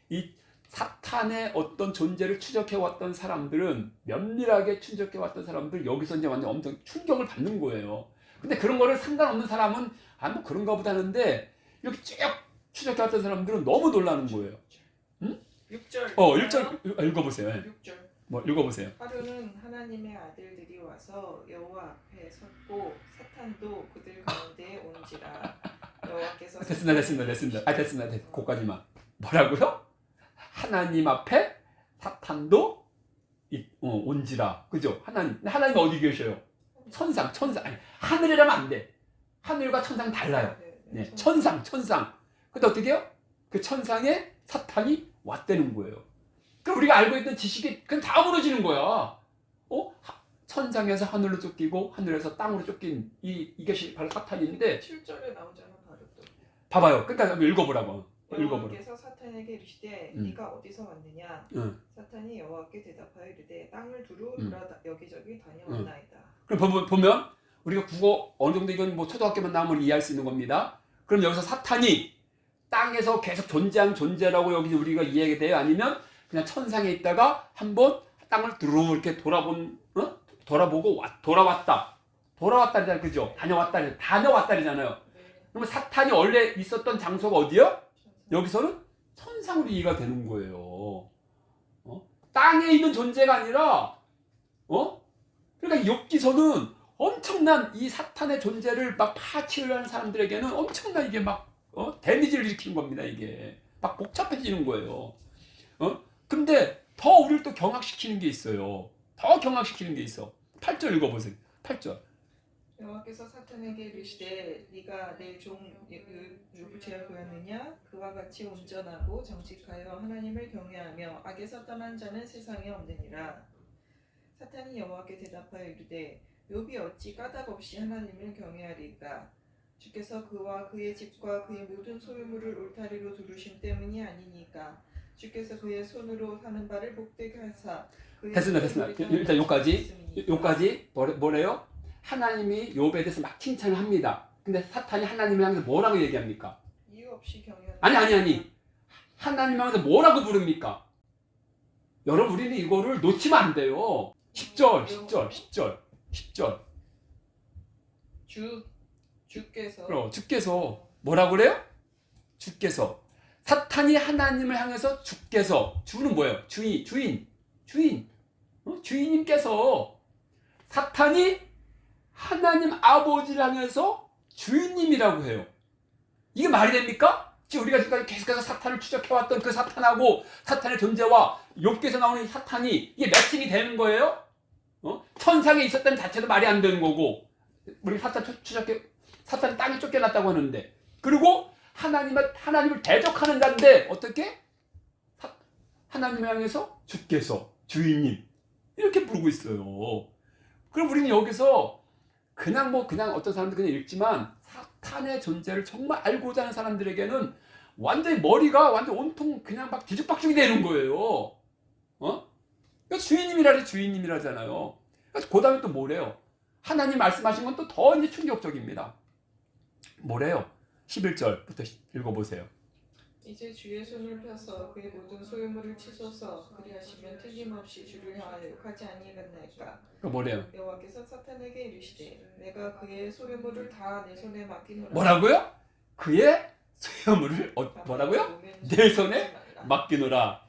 Speaker 1: 이 사탄의 어떤 존재를 추적해 왔던 사람들은 면밀하게 추적해 왔던 사람들 여기서 이제 완전 엄청 충격을 받는 거예요. 근데 그런 거를 상관없는 사람은 아 뭐 그런가 보다 하는데 이렇게 쭉 추적해 왔던 사람들은 너무 놀라는 거예요. 응?
Speaker 2: 6절.
Speaker 1: 1절 읽어보세요. 예.
Speaker 2: 6절.
Speaker 1: 뭐 읽어보세요.
Speaker 2: 하루는 하나님의 아들들이 와서 여호와 앞에 섰고 사탄도 그들 가운데에 온지라. 여호와께서
Speaker 1: 됐습니다. 됐습니다. 거기까지만. 뭐라고요? 하나님 앞에 사탄도 온지라. 그죠? 하나님 어디 계셔요? 천상. 아니, 하늘이라면 안 돼. 하늘과 천상 달라요. 네, 천상. 근데 어떻게 해요? 그 천상에 사탄이 왔다는 거예요. 그럼 우리가 알고 있던 지식이 그냥 다 무너지는 거야. 천상에서 하늘로 쫓기고 하늘에서 땅으로 쫓긴 이게 바로 사탄인데
Speaker 2: 7절에 나오잖아 바로 또.
Speaker 1: 봐봐요. 그러니까 읽어보라고. 읽어보라.
Speaker 2: 여호와께서 사탄에게 이르시되 네가 어디서 왔느냐?
Speaker 1: 응.
Speaker 2: 사탄이 여호와께 대답하여 이르되 땅을 두루
Speaker 1: 응.
Speaker 2: 돌아 여기저기 다녀왔나이다.
Speaker 1: 그럼 보면 우리가 국어 어느 정도 이건 뭐 초등학교만 나오면 이해할 수 있는 겁니다. 그럼 여기서 사탄이 땅에서 계속 존재한 존재라고 여기 우리가 이해하게 돼요? 아니면 그냥 천상에 있다가 한번 땅을 두루 이렇게 돌아보고 돌아왔다잖아요. 그죠? 다녀왔다잖아요.
Speaker 2: 네.
Speaker 1: 그러면 사탄이 원래 있었던 장소가 어디요? 여기서는 천상으로 이해가 되는 거예요. 땅에 있는 존재가 아니라, 그러니까 욥기서는 엄청난 이 사탄의 존재를 막 파헤치려 하는 사람들에게는 엄청난 이게 막, 데미지를 일으키는 겁니다, 이게. 막 복잡해지는 거예요. 근데 더 우리를 또 경악시키는 게 있어요. 더 경악시키는 게 있어. 8절 읽어보세요. 8절.
Speaker 2: 여호와께서 사탄에게 이르시되 네가 내 종 욥을 제어하였느냐? 그와 같이 온전하고 정직하여 하나님을 경외하며 악에서 떠난 자는 세상에 없느니라. 사탄이 여호와께 대답하여 이르되 욥이 어찌 까닭 없이 하나님을 경외하리까? 주께서 그와 그의 집과 그의 모든 소유물을 울타리로 두르심 때문이 아니니까. 주께서 그의 손으로 하는 바를 복되게 하사.
Speaker 1: 됐습니다. 일단 요까지 뭐래요? 하나님이 욥에 대해서 막 칭찬을 합니다. 근데 사탄이 하나님을 향해서 뭐라고 얘기합니까?
Speaker 2: 이유 없이 경외하는.
Speaker 1: 아니. 하나님 향해서 뭐라고 부릅니까? 여러분 우리는 이거를 놓치면 안 돼요. 10절. 주께서 뭐라고 그래요? 주께서. 사탄이 하나님을 향해서 주는 뭐예요? 주인님께서 사탄이 하나님 아버지를 향해서 주인님이라고 해요. 이게 말이 됩니까? 지금 우리가 지금까지 계속해서 사탄을 추적해왔던 그 사탄하고 사탄의 존재와 욥기에서 나오는 사탄이 이게 매칭이 되는 거예요? 천상에 있었던 자체도 말이 안 되는 거고 우리 사탄이 땅에 쫓겨났다고 하는데 그리고 하나님을 대적하는 자인데 어떻게? 하나님을 향해서 주께서 주인님 이렇게 부르고 있어요. 그럼 우리는 여기서 그냥 어떤 사람들 그냥 읽지만 사탄의 존재를 정말 알고자 하는 사람들에게는 완전히 머리가 완전 온통 그냥 막 뒤죽박죽이 되는 거예요. 주인님이라잖아요. 그 다음에 또 뭐래요? 하나님 말씀하신 건 또 더 이제 충격적입니다. 뭐래요? 11절부터 읽어보세요.
Speaker 2: 이제 주의 손을 펴서 그의 모든 소유물을 치소서 그리하시면 틀림없이 주를 향하여 욕하지 아니하겠나이까.
Speaker 1: 그 뭐래요?
Speaker 2: 여호와께서 사탄에게 이르시되 내가 그의 소유물을 다 내 손에 맡기노라.
Speaker 1: 뭐라고요? 그의 소유물을 뭐라고요? 내 손에 맡기노라.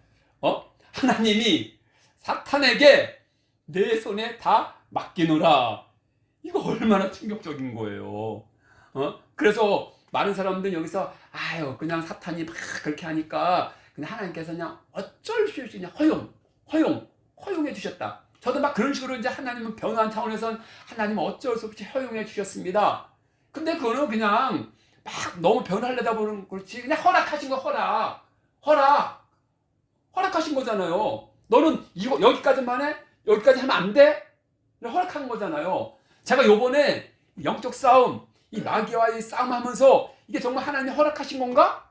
Speaker 1: 하나님이 사탄에게 내 손에 다 맡기노라. 이거 얼마나 충격적인 거예요. 그래서 많은 사람들은 여기서 그냥 사탄이 막 그렇게 하니까 그냥 하나님께서 그냥 어쩔 수 없이 그냥 허용해 주셨다. 저도 막 그런 식으로 이제 하나님은 변화한 차원에서 하나님은 어쩔 수 없이 허용해 주셨습니다. 근데 그거는 그냥 막 너무 변하려다 보는 그렇지 그냥 허락하신 거 허락하신 거잖아요. 너는 이거 여기까지만 해? 여기까지 하면 안 돼? 허락한 거잖아요. 제가 요번에 영적 싸움, 이 마귀와의 싸움하면서 이게 정말 하나님이 허락하신 건가?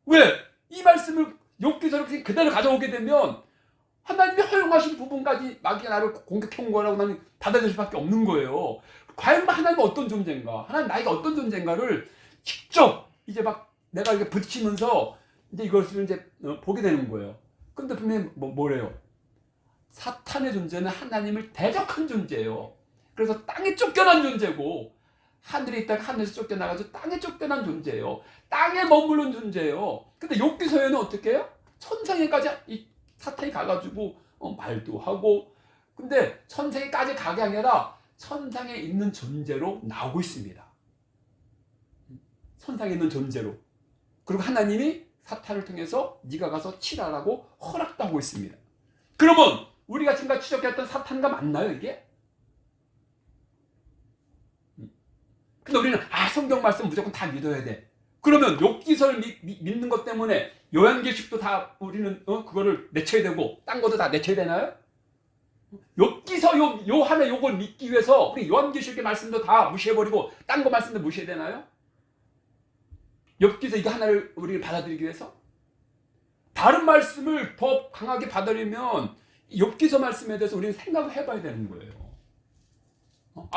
Speaker 1: 왜? 이 말씀을 욥기서를 그대로 가져오게 되면 하나님이 허용하신 부분까지 마귀가 나를 공격해온 거라고 나는 받아들일 수밖에 없는 거예요. 과연 하나님은 어떤 존재인가? 하나님 나이가 어떤 존재인가를 직접 이제 막 내가 이렇게 붙이면서 이제 이것을 이제 보게 되는 거예요. 근데 분명히 뭐래요? 사탄의 존재는 하나님을 대적한 존재예요. 그래서 땅에 쫓겨난 존재고, 하늘에 있다가 하늘에서 쫓겨나가지고 땅에 쫓겨난 존재예요. 땅에 머무른 존재예요. 근데 욥기서에는 어떻게 해요? 천상에까지 이 사탄이 가가지고 말도 하고, 근데 천상에까지 가게 아니라 천상에 있는 존재로 나오고 있습니다. 천상에 있는 존재로. 그리고 하나님이 사탄을 통해서 네가 가서 치라라고 허락도 하고 있습니다. 그러면 우리가 지금까지 추적했던 사탄과 맞나요, 이게? 근데 우리는 성경 말씀 무조건 다 믿어야 돼. 그러면 욥기서를 믿는 것 때문에 요한계시록도 다 우리는 그거를 내쳐야 되고 딴 것도 다 내쳐야 되나요? 욥기서 요 하나 요걸 믿기 위해서 우리 요한계시록의 말씀도 다 무시해버리고 딴 거 말씀도 무시해야 되나요? 욥기서 이거 하나를 우리를 받아들이기 위해서? 다른 말씀을 더 강하게 받아들이면 욥기서 말씀에 대해서 우리는 생각을 해봐야 되는 거예요.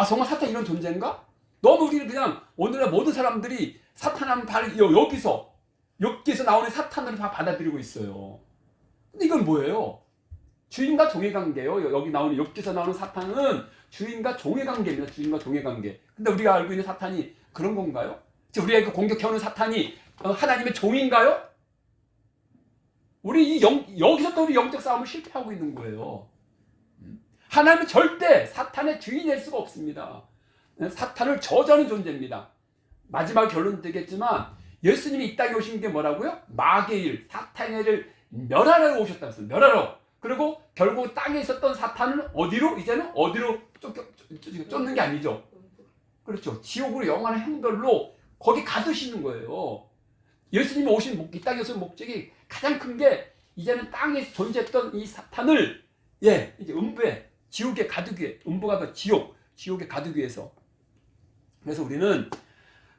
Speaker 1: 정말 사탄 이런 존재인가? 너무 우리는 그냥 오늘날 모든 사람들이 사탄하면 바로 여기서 욥기에서 나오는 사탄으로 다 받아들이고 있어요. 근데 이건 뭐예요? 주인과 종의 관계예요. 여기 나오는 욥기에서 나오는 사탄은 주인과 종의 관계입니다. 주인과 종의 관계. 근데 우리가 알고 있는 사탄이 그런 건가요? 우리에게 공격해오는 사탄이 하나님의 종인가요? 우리 여기서 또 우리 영적 싸움을 실패하고 있는 거예요. 하나님은 절대 사탄의 주인이 될 수가 없습니다. 사탄을 저주하는 존재입니다. 마지막 결론 되겠지만 예수님이 이 땅에 오신 게 뭐라고요? 마귀의 일, 사탄의 일을 멸하러 오셨다고 했어요. 멸하러. 그리고 결국 땅에 있었던 사탄은 어디로? 이제는 어디로 쫓는 게 아니죠. 그렇죠. 지옥으로 영원한 형벌로 거기 가두시는 거예요. 예수님이 오신 이 땅에 오신 목적이 가장 큰 게 이제는 땅에 존재했던 이 사탄을 이제 음부에 지옥에 가두기 위해, 음부가 더 지옥에 가두기 위해서. 그래서 우리는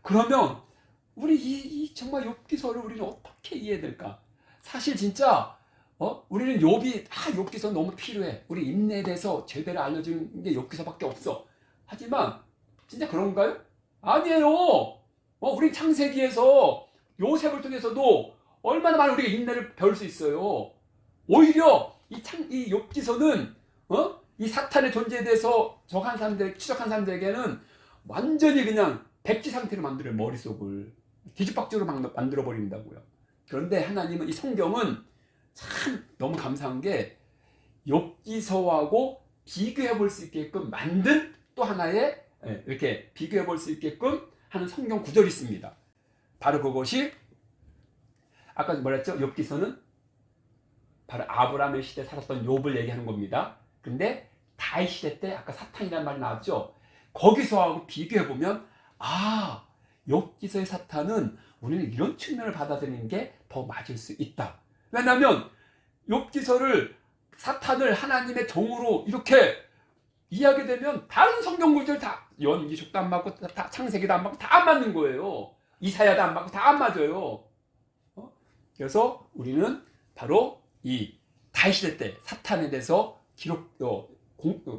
Speaker 1: 그러면 우리 이 정말 욥기서를 우리는 어떻게 이해해야 될까? 사실 진짜 우리는 욥기서 너무 필요해. 우리 인내에 대해서 제대로 알려주는 게 욥기서밖에 없어. 하지만 진짜 그런가요? 아니에요. 우리 창세기에서 요셉을 통해서도 얼마나 많은 우리가 인내를 배울 수 있어요. 오히려 이 욥기서는 이 사탄의 존재에 대해서 추적한 사람들에게는 완전히 그냥 백지 상태로 만들어요. 머릿속을 뒤집박죽으로 만들어 버린다고요. 그런데 하나님은 이 성경은 참 너무 감사한 게 욥기서하고 비교해 볼 수 있게끔 만든 또 하나의 이렇게 비교해 볼 수 있게끔 하는 성경 구절이 있습니다. 바로 그것이 아까 뭐라 했죠? 욥기서는 바로 아브라함의 시대에 살았던 욥을 얘기하는 겁니다. 근데 다윗 시대 때 아까 사탄이라는 말이 나왔죠? 거기서하고 비교해보면 욥기서의 사탄은 우리는 이런 측면을 받아들이는 게 더 맞을 수 있다. 왜냐하면 욥기서를 사탄을 하나님의 종으로 이렇게 이해하게 되면 다른 성경 구절 다 요한계시록도 안 맞고 다 창세기도 안 맞고 다 안 맞는 거예요. 이사야도 안 맞고 다 안 맞아요. 그래서 우리는 바로 이 다윗 시대 때 사탄에 대해서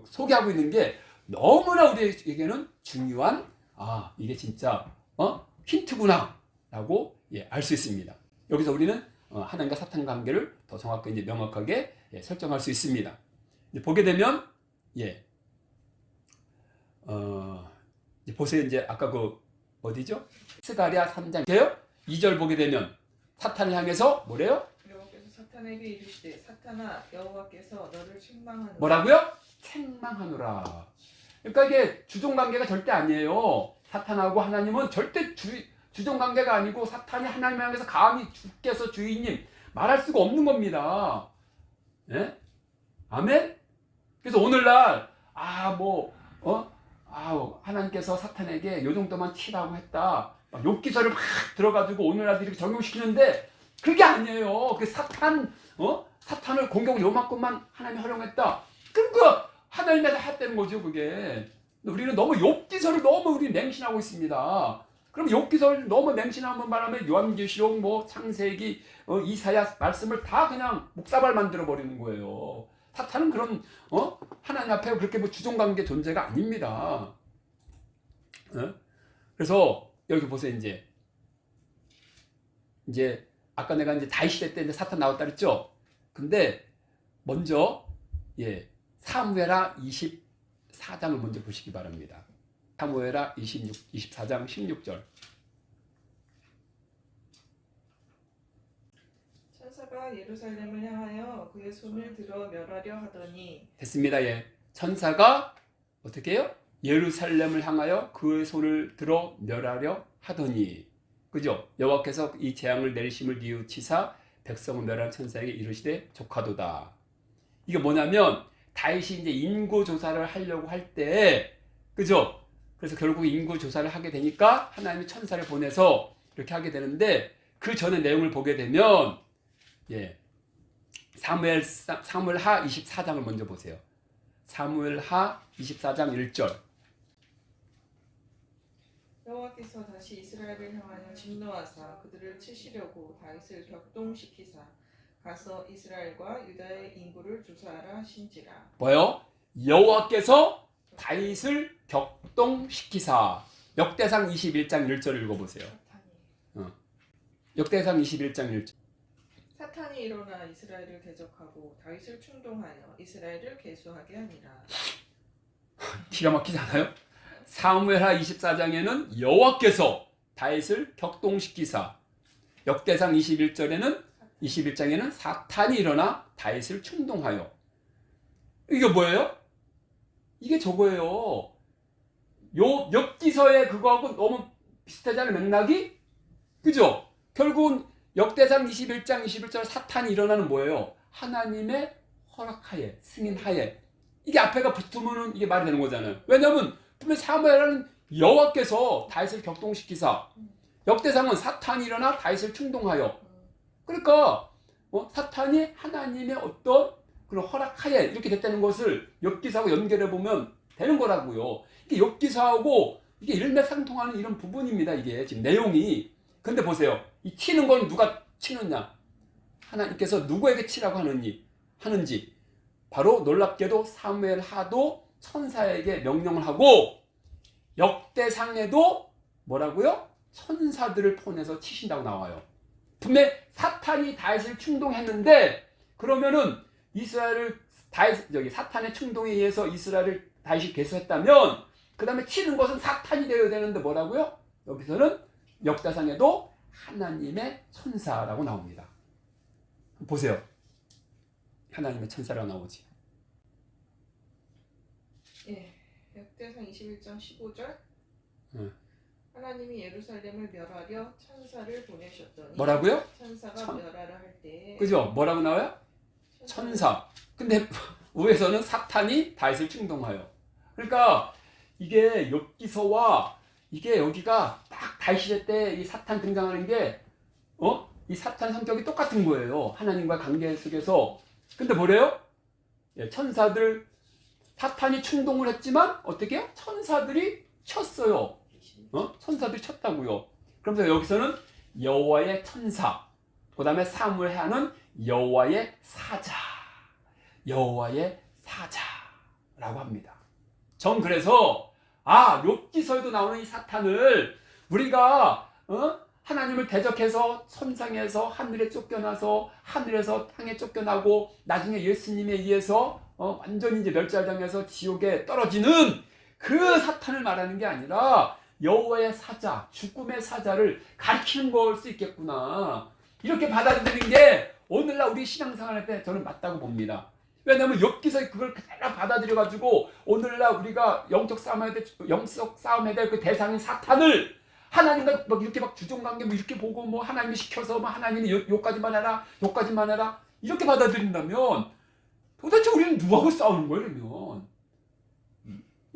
Speaker 1: 소개하고 있는 게 너무나 우리에게는 중요한 이게 진짜 힌트구나 라고 알 수 있습니다. 여기서 우리는 하나님과 사탄 관계를 더 정확하게 이제 명확하게 설정할 수 있습니다. 이제 보게 되면 이제 보세요. 이제 아까 어디죠? 스가랴 3장 2절 보게 되면 사탄을 향해서 뭐래요?
Speaker 2: 여호와께서 사탄에게 이르시되 사탄아 여호와께서 너를 책망하노라.
Speaker 1: 뭐라고요? 책망하노라. 그러니까 이게 주종관계가 절대 아니에요. 사탄하고 하나님은 절대 주종관계가 아니고 사탄이 하나님 향해서 감히 주께서 주인님 말할 수가 없는 겁니다. 아멘? 그래서 오늘날 하나님께서 사탄에게 요 정도만 치라고 했다. 욥기서를 막 들어가지고 오늘날 이렇게 적용시키는데 그게 아니에요. 그 사탄 사탄을 공격을 요만큼만 하나님이 활용했다. 그럼 그 하나님의 hat되는 거죠, 그게. 우리는 너무 욥기서를 너무 우리 맹신하고 있습니다. 그럼 욥기서를 너무 맹신하면 말하면 요한계시록, 뭐 창세기, 이사야 말씀을 다 그냥 묵사발 만들어 버리는 거예요. 사탄은 그런 하나님 앞에 그렇게 뭐 주종관계 존재가 아닙니다. 그래서 여기 보세요. 이제 아까 내가 이제 다윗 시대 때 이제 사탄 나왔다 그랬죠. 근데 먼저 사무엘하 24장을 먼저 보시기 바랍니다. 사무엘하 24장 16절.
Speaker 2: 천사가 예루살렘을 향하여 그의 손을 들어 멸하려 하더니
Speaker 1: 됐습니다. 천사가 어떻게 해요? 예루살렘을 향하여 그의 손을 들어 멸하려 하더니, 그죠? 여호와께서 이 재앙을 내리심을 뉘우치사 백성을 멸한 천사에게 이르시되 족하도다. 이게 뭐냐면 다윗이 이제 인구 조사를 하려고 할 때, 그죠? 그래서 결국 인구 조사를 하게 되니까 하나님이 천사를 보내서 이렇게 하게 되는데, 그 전에 내용을 보게 되면 사무엘하 24장을 먼저 보세요. 사무엘하 24장 1절.
Speaker 2: 여호와께서 다시 이스라엘을 향하여 진노하사 그들을 치시려고 다윗을 격동시키사 가서 이스라엘과 유다의 인구를 조사하라 하신지라.
Speaker 1: 뭐요? 여호와께서 다윗을 격동시키사. 역대상 21장 1절 읽어보세요. 역대상 21장 1절.
Speaker 2: 사탄이 일어나 이스라엘을 대적하고 다윗을 충동하여 이스라엘을 계수하게 하니라.
Speaker 1: 기가 막히지 않아요? 사무엘하 24장에는 여호와께서 다윗을 격동시키사, 역대상 21장에는 사탄이 일어나 다윗을 충동하여. 이게 뭐예요? 이게 저거예요. 욥기서의 그거하고 너무 비슷하잖아요, 맥락이? 그죠? 결국은 역대상 21장 21절 사탄이 일어나는 뭐예요? 하나님의 허락하에, 승인하에. 이게 앞에가 붙으면 이게 말이 되는 거잖아요. 왜냐하면 분명 사무엘은 여호와께서 다윗을 격동시키사, 역대상은 사탄이 일어나 다윗을 충동하여. 그러니까 사탄이 하나님의 어떤 그런 허락하에 이렇게 됐다는 것을 욥기서하고 연결해 보면 되는 거라고요. 이게 욥기서하고 이게 일맥상통하는 이런 부분입니다. 이게 지금 내용이. 근데 보세요. 이 치는 건 누가 치느냐? 하나님께서 누구에게 치라고 하는지 바로 놀랍게도 사무엘하도 천사에게 명령을 하고, 역대상에도 뭐라고요? 천사들을 보내서 치신다고 나와요. 분명 사탄이 다윗을 충동했는데, 그러면은 사탄의 충동에 의해서 이스라엘을 다윗이 계수했다면, 그 다음에 치는 것은 사탄이 되어야 되는데 뭐라고요? 여기서는 역대상에도 하나님의 천사라고 나옵니다. 보세요. 하나님의 천사라고 나오지.
Speaker 2: 역대상 21장 15절. 하나님이 예루살렘을 멸하려 천사를 보내셨더니.
Speaker 1: 뭐라고요?
Speaker 2: 천사가 멸하라 할 때.
Speaker 1: 그죠? 뭐라고 나와요? 천사. 근데 위에서는 사탄이 다윗을 충동하여. 그러니까 이게 욥기서와 이게 여기가 딱 다윗 시대 때 이 사탄 등장하는 게 이 사탄 성격이 똑같은 거예요. 하나님과 관계 속에서. 근데 뭐래요? 천사들, 사탄이 충동을 했지만 어떻게 해요? 천사들이 쳤어요. 천사들이 쳤다고요. 그러면서 여기서는 여호와의 천사, 그 다음에 사무엘하는 여호와의 사자, 여호와의 사자라고 합니다. 전 그래서 욥기서에도 나오는 이 사탄을 우리가 하나님을 대적해서 선상에서 하늘에 쫓겨나서 하늘에서 땅에 쫓겨나고 나중에 예수님에 의해서 완전히 이제 멸절당해서 지옥에 떨어지는 그 사탄을 말하는 게 아니라 여호와의 사자, 죽음의 사자를 가리키는 걸 수 있겠구나. 이렇게 받아들이는 게 오늘날 우리 신앙생활 때 저는 맞다고 봅니다. 왜냐하면 욥기서에 그걸 그대로 받아들여가지고 오늘날 우리가 영적 싸움에 대해 그 대상인 사탄을 하나님과 막 이렇게 막 주종관계 뭐 이렇게 보고 뭐 하나님이 시켜서 뭐 하나님이 요까지만 해라, 요까지만 해라 이렇게 받아들인다면 도대체 우리는 누구하고 싸우는 거예요? 그러면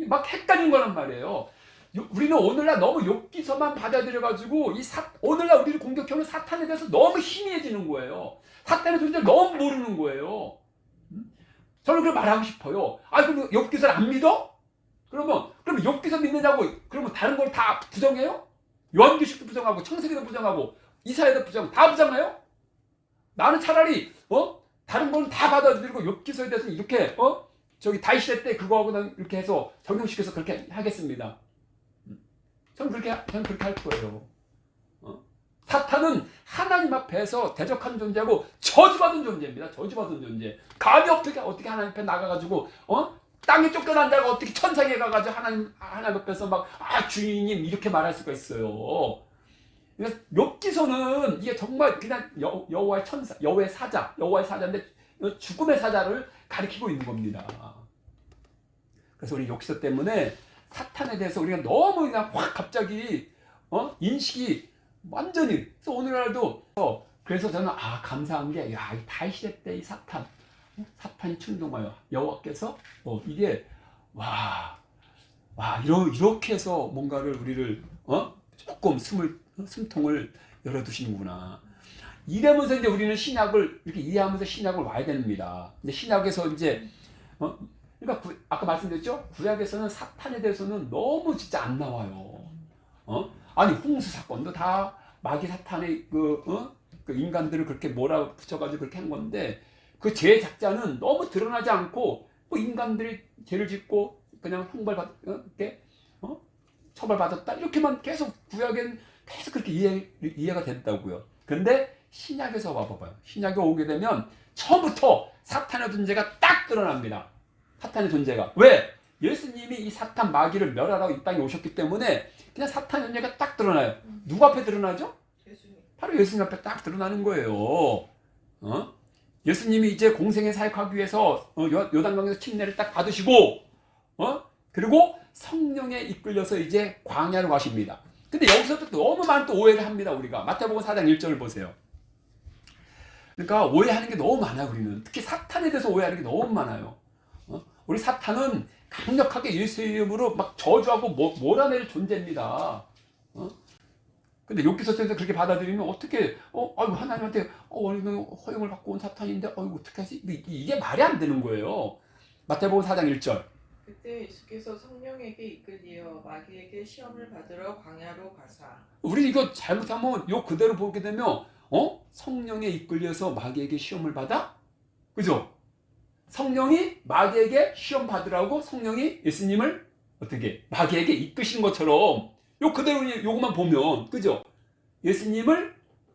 Speaker 1: 막 헷갈린 거란 말이에요. 우리는 오늘날 너무 욥기서만 받아들여가지고 오늘날 우리를 공격해오는 사탄에 대해서 너무 희미해지는 거예요. 사탄의 존재를 너무 모르는 거예요. 저는 그걸 말하고 싶어요. 그럼 욥기서를 안 믿어? 그럼 욥기서 믿느냐고 그러면 다른 걸 다 부정해요? 요한계시록도 부정하고 창세기도 부정하고 이사야도 다 부정해요? 나는 차라리 다른 건 다 받아들이고 욥기서에 대해서는 이렇게 저기 다윗 때 그거하고 이렇게 해서 적용시켜서 그렇게 하겠습니다. 저는 그렇게 할 거예요. 사탄은 하나님 앞에서 대적한 존재하고 저주받은 존재입니다. 저주받은 존재. 감히 어떻게 하나님 앞에 나가가지고 땅에 쫓겨난 자가 어떻게 천상에 가가지고 하나님 앞에서 막 주인님 이렇게 말할 수가 있어요. 그래서 욥기서는 이게 정말 그냥 여호와의 천사, 여호와의 사자인데 죽음의 사자를 가리키고 있는 겁니다. 그래서 우리 욥기서 때문에 사탄에 대해서 우리가 너무 그냥 확 갑자기 인식이 완전히. 그래서 오늘날도 그래서 저는 감사한 게 이 다윗 때 이 사탄이 충동하여 여호와께서 이게 이렇게 해서 뭔가를 우리를 조금 숨통을 열어두시는구나. 이러면서 이제 우리는 신약을 이렇게 이해하면서 신약을 와야 됩니다. 근데 신약에서 이제 그러니까 아까 말씀드렸죠? 구약에서는 사탄에 대해서는 너무 진짜 안 나와요. 아니 홍수 사건도 다 마귀 사탄의 그 인간들을 그렇게 몰아붙여가지고 그렇게 한 건데 그 죄의 작자는 너무 드러나지 않고 인간들이 죄를 짓고 그냥 처벌받았다 이렇게만 계속 구약엔 계속 그렇게 이해가 됐다고요. 근데 신약에서 와봐봐요. 신약에 오게 되면 처음부터 사탄의 존재가 딱 드러납니다. 사탄의 존재가. 왜? 예수님이 이 사탄 마귀를 멸하라고 이 땅에 오셨기 때문에 그냥 사탄의 존재가 딱 드러나요. 누구 앞에 드러나죠?
Speaker 2: 예수님.
Speaker 1: 바로 예수님 앞에 딱 드러나는 거예요. 예수님이 이제 공생의 사역하기 위해서 요단강에서 침례를 딱 받으시고 그리고 성령에 이끌려서 이제 광야로 가십니다. 근데 여기서도 너무 많은 또 오해를 합니다. 우리가 마태복음 4장 1절을 보세요. 그러니까 오해하는 게 너무 많아요. 우리는 특히 사탄에 대해서 오해하는 게 너무 많아요. 우리 사탄은 강력하게 예수의 이름으로 막 저주하고 몰아낼 존재입니다. 근데 욥기서에서 그렇게 받아들이면 어떻게 하나님한테 우리는 허용을 받고 온 사탄인데 어떻게 하지? 이게 말이 안 되는 거예요. 마태복음 4장 1절.
Speaker 2: 그때 예수께서 성령에게 이끌리어 마귀에게 시험을 받으러 광야로 가사.
Speaker 1: 우리 이거 잘못하면 요 그대로 보게 되면 성령에 이끌려서 마귀에게 시험을 받아? 그죠? 성령이 마귀에게 시험 받으라고 성령이 예수님을 어떻게 마귀에게 이끄시는 것처럼 요 그대로 요것만 보면 그죠?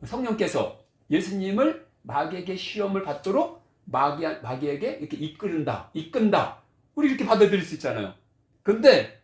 Speaker 1: 성령께서 예수님을 마귀에게 시험을 받도록 마귀에게 이렇게 이끈다. 우리 이렇게 받아들일 수 있잖아요. 근데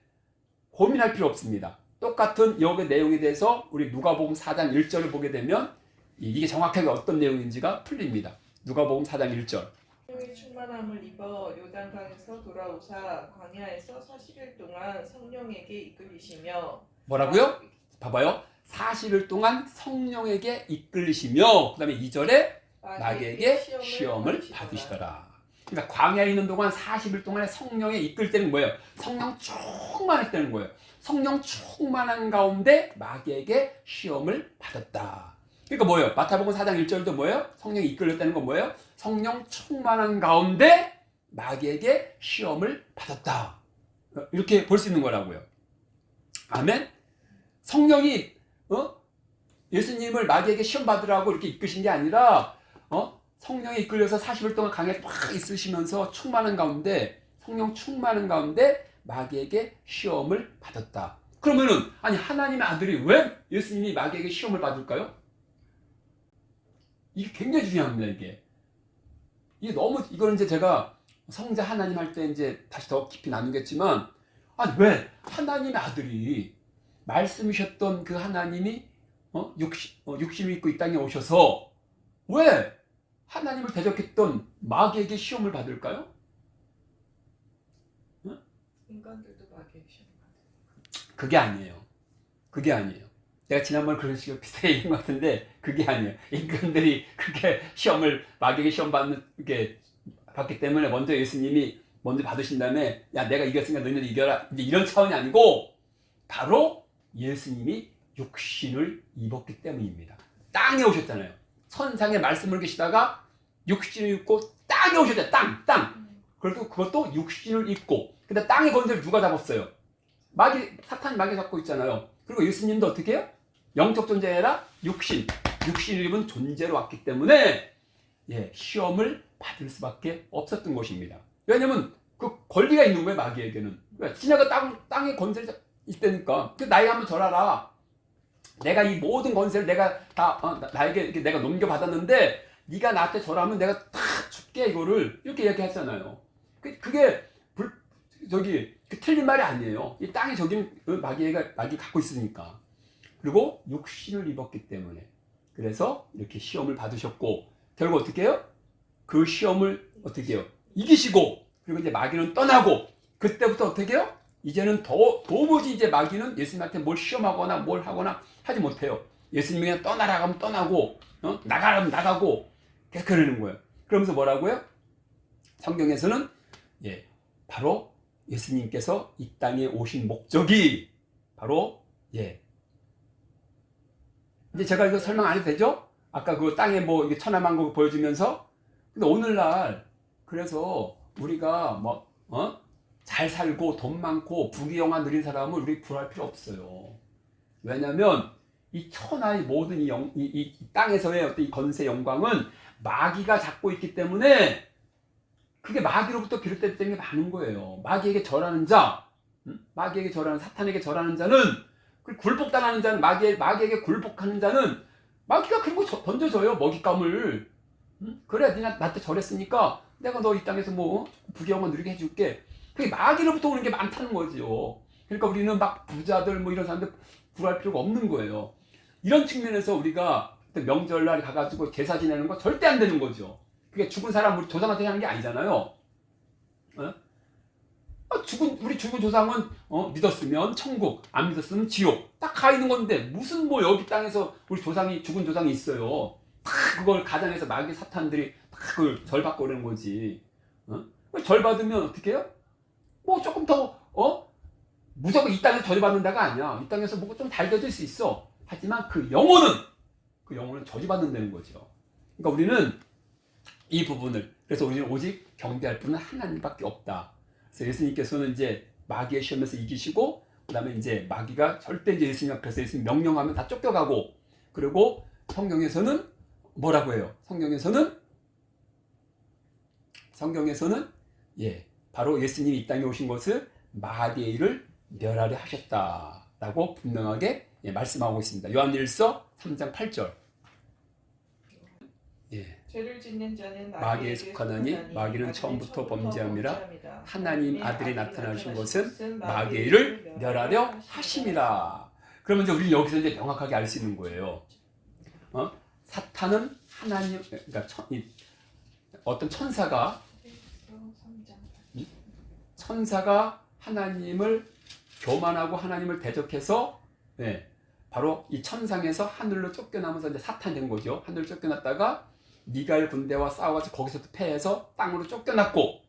Speaker 1: 고민할 필요 없습니다. 똑같은 여기 내용에 대해서 우리 누가복음 4장 1절을 보게 되면 이게 정확하게 어떤 내용인지가 풀립니다. 누가복음 4장 1절.
Speaker 2: 성령의 충만함을 입어 요단강에서 돌아오사 광야에서 40일 동안 성령에게 이끌리시며.
Speaker 1: 뭐라고요? 봐봐요. 40일 동안 성령에게 이끌리시며 그 다음에 2절에 마귀에게 시험을 받으시더라. 그러니까 광야에 있는 동안 40일 동안에 성령에 이끌 때는 뭐예요? 성령 충만했다는 거예요. 성령 충만한 가운데 마귀에게 시험을 받았다. 그러니까 뭐예요? 마태복음 4장 1절도 뭐예요? 성령이 이끌렸다는 건 뭐예요? 성령 충만한 가운데 마귀에게 시험을 받았다. 이렇게 볼 수 있는 거라고요. 아멘? 성령이 예수님을 마귀에게 시험 받으라고 이렇게 이끄신 게 아니라 성령에 이끌려서 40일 동안 강에 막 있으시면서 성령 충만한 가운데 마귀에게 시험을 받았다. 그러면은 하나님의 아들이 왜 예수님이 마귀에게 시험을 받을까요? 이게 굉장히 중요합니다. 이거는 이제 제가 성자 하나님 할 때 이제 다시 더 깊이 나누겠지만 왜 하나님의 아들이 말씀이셨던 그 하나님이 육신을 입고 이 땅에 오셔서 왜 하나님을 대적했던 마귀에게 시험을 받을까요?
Speaker 2: 인간들도 마귀에게 시험을 받아요.
Speaker 1: 그게 아니에요. 내가 지난번에 그런 식으로 비슷하게 얘기한 것 같은데 그게 아니에요. 인간들이 그렇게 마귀에게 시험 받기 때문에 먼저 예수님이 받으신 다음에 야 내가 이겼으니까 너희들 이겨라. 이제 이런 차원이 아니고 바로 예수님이 육신을 입었기 때문입니다. 땅에 오셨잖아요. 천상의 말씀을 계시다가 육신을 입고 땅에 오셨잖아요. 땅. 그래도 그것도 육신을 입고. 근데 땅의 권세를 누가 잡았어요? 사탄이 마귀 잡고 있잖아요. 그리고 예수님도 어떻게 해요? 영적 존재가 아니라 육신을 입은 존재로 왔기 때문에 시험을 받을 수밖에 없었던 것입니다. 왜냐면 그 권리가 있는 거예요, 마귀에게는. 지네가 땅의 권세를 있다니까. 나에게 한번 절하라. 내가 이 모든 권세를 내가 다 나에게 내가 넘겨받았는데 네가 나한테 절하면 내가 다 줄게 이거를 이렇게 얘기했잖아요. 그게 틀린 말이 아니에요. 이 땅에 마귀가 갖고 있으니까. 그리고 육신을 입었기 때문에 그래서 이렇게 시험을 받으셨고 결국 어떻게 해요? 그 시험을 어떻게 해요? 이기시고 그리고 이제 마귀는 떠나고 그때부터 어떻게 해요? 이제는 도무지 이제 마귀는 예수님한테 뭘 시험하거나 뭘 하거나 하지 못해요. 예수님이 그냥 떠나라 하면 떠나고 나가라면 나가고 계속 그러는 거예요. 그러면서 뭐라고요? 성경에서는 바로 예수님께서 이 땅에 오신 목적이 바로 이제 제가 이거 설명 안 해도 되죠? 아까 그 땅에 뭐 이게 천하만국 보여주면서 근데 오늘날 그래서 우리가 잘 살고 돈 많고 부귀영화 누린 사람은 우리 부러워할 필요 없어요. 왜냐하면 이 천하의 모든 이 땅에서의 어떤 이 건세 영광은 마귀가 잡고 있기 때문에 그게 마귀로부터 비롯됐다는 게 많은 거예요. 마귀에게 절하는 자, 마귀에게 절하는 사탄에게 절하는 자는 굴복당하는 자는 마귀에게 굴복하는 자는 마귀가 그런 거 던져줘요. 먹잇감을. 그래 네가 나한테 절했으니까 내가 너 이 땅에서 뭐 부귀영화 누리게 해줄게. 그게 마귀로부터 오는 게 많다는 거죠. 그러니까 우리는 막 부자들 뭐 이런 사람들 부러워할 필요가 없는 거예요. 이런 측면에서 우리가 명절날 가가지고 제사 지내는 거 절대 안 되는 거죠. 그게 죽은 사람 우리 조상한테 하는 게 아니잖아요. 우리 죽은 조상은 믿었으면 천국, 안 믿었으면 지옥 딱 가 있는 건데 무슨 뭐 여기 땅에서 우리 죽은 조상이 있어요. 다 그걸 가장해서 마귀 사탄들이 다 그걸 절 받고 그러는 거지. 절 받으면 어떻게 해요? 뭐 조금 더 무조건 이 땅에서 절 받는다가 아니야. 이 땅에서 뭐가 좀 달겨질 수 있어. 하지만 그 영혼은 저주받는다는 거죠. 그러니까 우리는 이 부분을 그래서 우리는 오직 경배할 분은 하나님밖에 없다. 그래서 예수님께서는 이제 마귀의 시험에서 이기시고 그다음에 이제 마귀가 절대 이제 예수님 앞에서 예수님 명령하면 다 쫓겨가고 그리고 성경에서는 뭐라고 해요? 성경에서는 바로 예수님이 이 땅에 오신 것을 마귀의 일을 멸하려 하셨다라고 분명하게 말씀하고 있습니다. 요한일서 3장 8절.
Speaker 2: 죄를 짓는 자는
Speaker 1: 마귀에 속하나니 마귀는 처음부터 범죄함이라 하나님 아들이 나타나신 것은 마귀의 일을 멸하려 하심이라. 그러면 이제 우리는 여기서 이제 명확하게 알 수 있는 거예요. 사탄은 하나님, 그러니까 어떤 천사가 하나님을 교만하고 하나님을 대적해서 바로 이 천상에서 하늘로 쫓겨나면서 이제 사탄 된 거죠. 하늘로 쫓겨났다가 미가엘 군대와 싸워가지고 거기서도 패해서 땅으로 쫓겨났고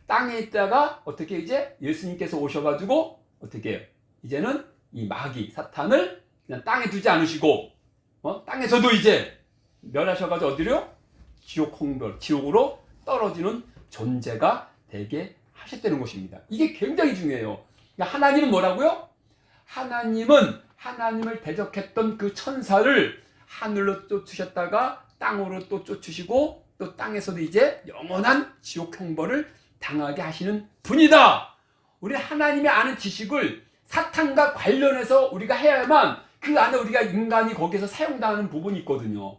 Speaker 1: 땅에 있다가 어떻게 이제 예수님께서 오셔가지고 어떻게 해요? 이제는 이 마귀 사탄을 그냥 땅에 두지 않으시고 땅에서도 이제 멸하셔가지고 어디로요? 지옥 홍별 지옥으로 떨어지는 존재가 되게 하셨다는 것입니다. 이게 굉장히 중요해요. 그러니까 하나님은 뭐라고요? 하나님은 하나님을 대적했던 그 천사를 하늘로 쫓으셨다가 땅으로 또 쫓으시고 또 땅에서도 이제 영원한 지옥 형벌을 당하게 하시는 분이다. 우리 하나님의 아는 지식을 사탄과 관련해서 우리가 해야만 그 안에 우리가 인간이 거기서 사용당하는 부분이 있거든요.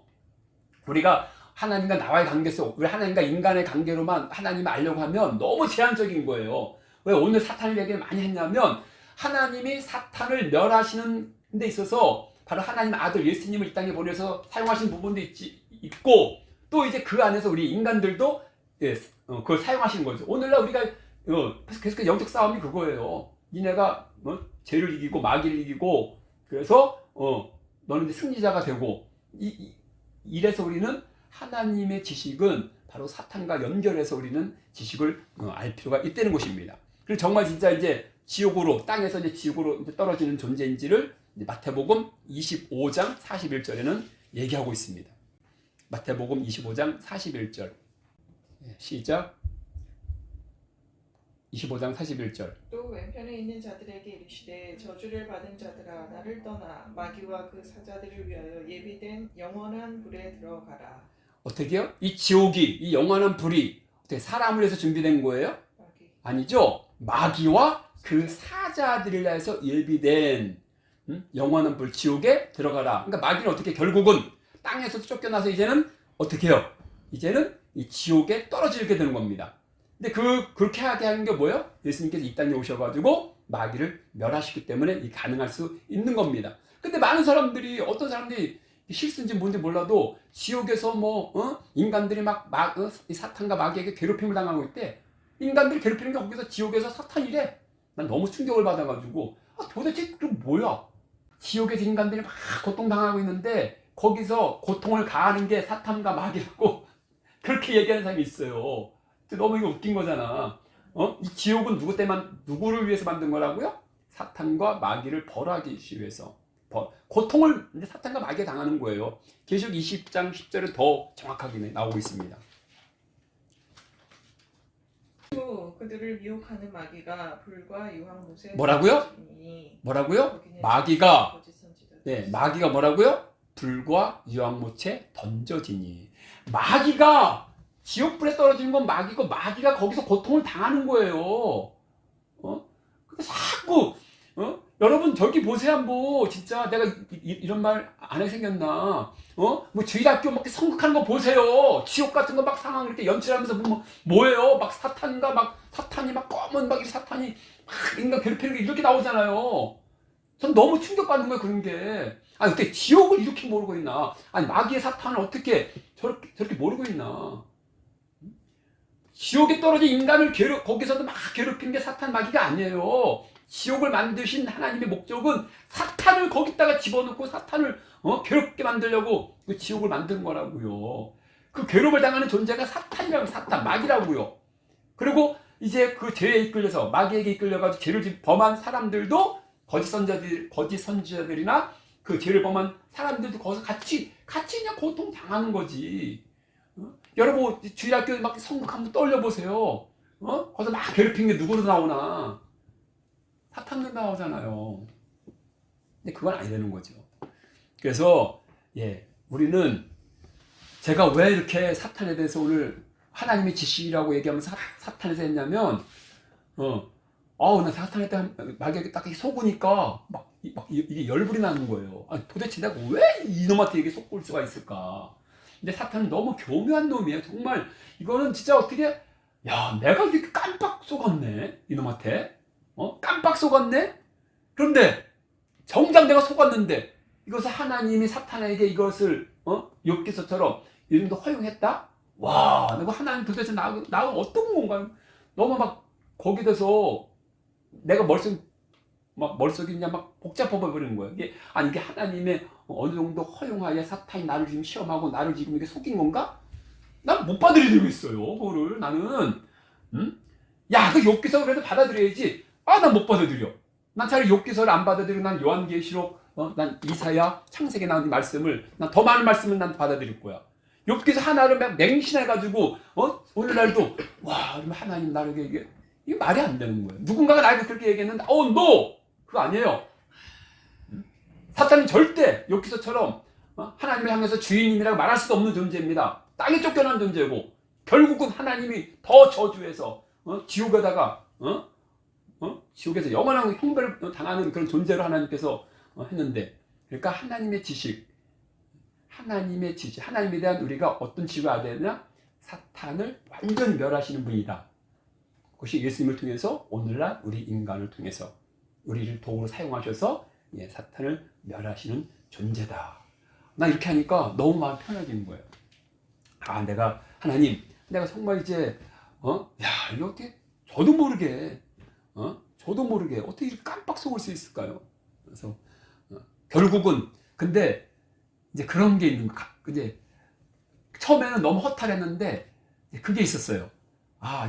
Speaker 1: 우리가 하나님과 나와의 관계에서 우리 하나님과 인간의 관계로만 하나님을 알려고 하면 너무 제한적인 거예요. 왜 오늘 사탄을 얘기를 많이 했냐면 하나님이 사탄을 멸하시는 데 있어서 바로 하나님 아들 예수님을 이 땅에 보내서 사용하신 부분도 있고 또 이제 그 안에서 우리 인간들도 그걸 사용하시는 거죠. 오늘날 우리가 계속 영적 싸움이 그거예요. 니네가 죄를 이기고 마귀를 이기고 그래서 너는 이제 승리자가 되고 이래서 우리는 하나님의 지식은 바로 사탄과 연결해서 우리는 지식을 알 필요가 있다는 것입니다. 그리고 정말 진짜 이제 지옥으로 땅에서 이제 지옥으로 이제 떨어지는 존재인지를 이제 마태복음 25장 41절에는 얘기하고 있습니다. 마태복음 25장 41절. 시작. 25장 41절.
Speaker 2: 또 왼편에 있는 자들에게 이르시되 저주를 받은 자들아 나를 떠나 마귀와 그 사자들을 위하여 예비된 영원한 불에 들어가라.
Speaker 1: 어떻게요? 이 지옥이, 이 영원한 불이 어떻게 사람을 위해서 준비된 거예요?
Speaker 2: 마귀.
Speaker 1: 아니죠. 마귀와 그 사자들을 위해서 예비된 영원한 불 지옥에 들어가라. 그러니까 마귀는 어떻게 결국은 땅에서 쫓겨나서 이제는 어떻게 해요? 이제는 이 지옥에 떨어지게 되는 겁니다. 근데 그렇게 하게 하는 게 뭐예요? 예수님께서 이 땅에 오셔가지고 마귀를 멸하시기 때문에 이 가능할 수 있는 겁니다. 근데 많은 사람들이, 어떤 사람들이 실수인지 뭔지 몰라도 지옥에서 인간들이 이 사탄과 마귀에게 괴롭힘을 당하고 있대. 인간들이 괴롭히는 게 거기서 지옥에서 사탄이래. 난 너무 충격을 받아가지고, 도대체 그 뭐야? 지옥에서 인간들이 막 고통당하고 있는데 거기서 고통을 가하는 게 사탄과 마귀라고 그렇게 얘기하는 사람이 있어요. 너무 이거 웃긴 거잖아. 이 지옥은 누구를 위해서 만든 거라고요? 사탄과 마귀를 벌하기 위해서. 고통을 이제 사탄과 마귀에 당하는 거예요. 계시록 20장 10절에 더 정확하게 나오고 있습니다.
Speaker 2: 또 그들을 미혹하는 마귀가 불과 유황못에
Speaker 1: 뭐라고요? 뭐라고요? 마귀가 마귀가 뭐라고요? 불과 유황못에 던져지니. 마귀가 지옥불에 떨어지는 건 마귀고, 마귀가 거기서 고통을 당하는 거예요. 근데 자꾸 여러분 저기 보세요. 한번 진짜 내가 이런 말 안 하게 생겼나? 뭐 주일학교 막 성극하는 거 보세요. 지옥 같은 거 막 상황 이렇게 연출하면서 뭐예요? 막 사탄이 막 검은 막 이 사탄이 막 인간 괴롭히는 게 이렇게 나오잖아요. 전 너무 충격받는 거예요, 그런 게. 아니, 어떻게 지옥을 이렇게 모르고 있나? 아니, 마귀의 사탄을 어떻게 저렇게 모르고 있나? 지옥에 떨어진 인간을 거기서도 막 괴롭히는 게 사탄 마귀가 아니에요. 지옥을 만드신 하나님의 목적은 사탄을 거기다가 집어넣고 사탄을 괴롭게 만들려고 그 지옥을 만든 거라고요. 그 괴롭을 당하는 존재가 사탄, 마귀라고요. 그리고 이제 그 죄에 이끌려서, 마귀에게 이끌려가지고 죄를 범한 사람들도, 거짓 선지자들이나 그 죄를 범한 사람들도 거기서 같이 그냥 고통 당하는 거지. 여러분 주일학교 막 성극 한번 떠올려보세요. 거기서 막 괴롭히는 게 누구로 나오나? 사탄도 나오잖아요. 근데 그건 아니라는 거죠. 그래서 우리는, 제가 왜 이렇게 사탄에 대해서 오늘 하나님의 지식이라고 얘기하면서 사탄에 대해서 했냐면, 나 사탄에 대한 마귀에게 딱 속으니까 이게 열불이 나는 거예요. 아니, 도대체 내가 왜 이놈한테 이게 속을 수가 있을까? 근데 사탄은 너무 교묘한 놈이에요. 정말 이거는 진짜 어떻게, 내가 이렇게 깜빡 속았네, 이놈한테. 깜빡 속았네? 그런데 정작 내가 속았는데 이것을 하나님이 사탄에게 이것을 욥기서처럼 이 정도 허용했다? 와, 내가 하나님 도대체 나가 어떤 건가요? 너무 막 거기에 대해서 내가 머릿속이 그냥 막 복잡해 버리는 거예요. 이게 하나님의 어느 정도 허용하에 사탄이 나를 지금 시험하고 나를 지금 이게 속인 건가? 난 못 받아들이고 있어요, 그거를. 나는. 그 욥기서 그래도 받아들여야지. 난 못 받아들여. 난 차라리 욥기서를 안 받아들이고 난 요한계시록, 난 이사야, 창세기에 나온 이 말씀을, 난 더 많은 말씀을 난 받아들일 거야. 욥기서 하나를 맹신해가지고 오늘날도 하나님 나에게 이게 말이 안 되는 거예요. 누군가가 나에게 그렇게 얘기했는데 no! 그거 아니에요. 사탄은 절대 욥기서처럼 하나님을 향해서 주인님이라고 말할 수 없는 존재입니다. 땅에 쫓겨난 존재고, 결국은 하나님이 더 저주해서 지옥에다가 지옥에서 영원한 형벌을 당하는 그런 존재로 하나님께서 했는데, 그러니까 하나님의 지식, 하나님에 대한 우리가 어떤 지식을 알아야 되느냐? 사탄을 완전히 멸하시는 분이다. 그것이 예수님을 통해서 오늘날 우리 인간을 통해서 우리를 도구로 사용하셔서 사탄을 멸하시는 존재다. 나 이렇게 하니까 너무 마음 편해지는 거예요. 하나님, 내가 정말 이제 이거 어떻게 저도 모르게 어떻게 이렇게 깜빡 속을 수 있을까요? 그래서 결국은, 근데 이제 그런 게 있는 거. 이제 처음에는 너무 허탈했는데 그게 있었어요.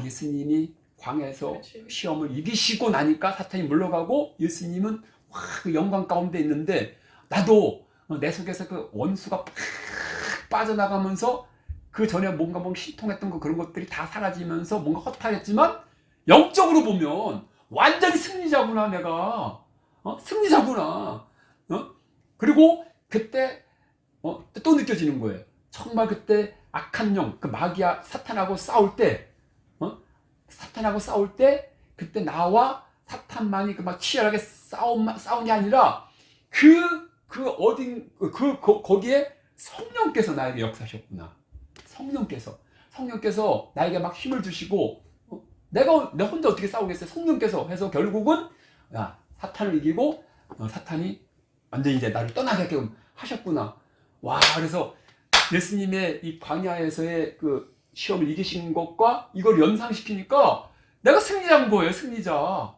Speaker 1: 예수님이 광야에서
Speaker 2: 그렇지.
Speaker 1: 시험을 이기시고 나니까 사탄이 물러가고 예수님은 와, 그 영광 가운데 있는데 나도 내 속에서 그 원수가 팍 빠져나가면서 그 전에 뭔가 신통했던 그런 것들이 다 사라지면서 뭔가 허탈했지만 영적으로 보면 완전히 승리자구나 내가. 승리자구나. 그리고 그때 또 느껴지는 거예요. 정말 그때 악한 영, 그 마귀야 사탄하고 싸울 때, 사탄하고 싸울 때 그때 나와 사탄만이 그 막 치열하게 싸움이 아니라 거기에 성령께서 나에게 역사하셨구나. 성령께서 나에게 막 힘을 주시고 내가 혼자 어떻게 싸우겠어요? 성령께서 해서 결국은 사탄을 이기고 사탄이 완전히 이제 나를 떠나게 하셨구나. 와, 그래서 예수님의 이 광야에서의 그 시험을 이기신 것과 이걸 연상시키니까 내가 승리자인 거예요, 승리자.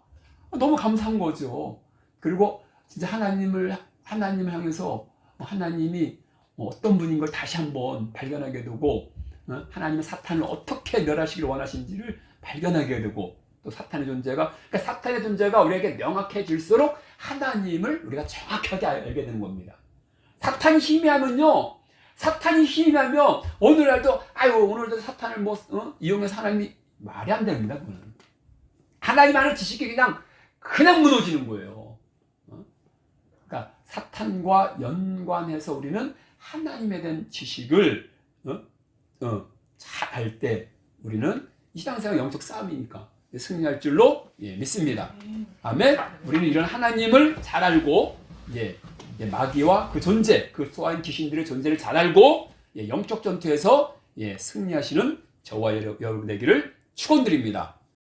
Speaker 1: 너무 감사한 거죠. 그리고 진짜 하나님을 향해서 하나님이 어떤 분인 걸 다시 한번 발견하게 되고 하나님은 사탄을 어떻게 멸하시기를 원하시는지를 발견하게 되고 또 사탄의 존재가 그러니까 사탄의 존재가 우리에게 명확해질수록 하나님을 우리가 정확하게 알게 되는 겁니다. 사탄이 희미하면요. 사탄이 희미하면 오늘도 사탄을 이용해서 하나님이 말이 안 됩니다. 그거는. 하나님 안에 지식이 그냥 무너지는 거예요. 그러니까 사탄과 연관해서 우리는 하나님에 대한 지식을 잘 알 때 우리는 이 신앙생활 영적 싸움이니까 승리할 줄로 믿습니다. 아멘. 우리는 이런 하나님을 잘 알고 마귀와 그 존재, 그 쏘아인 귀신들의 존재를 잘 알고 영적 전투에서 승리하시는 저와 여러분 되기를 축원드립니다.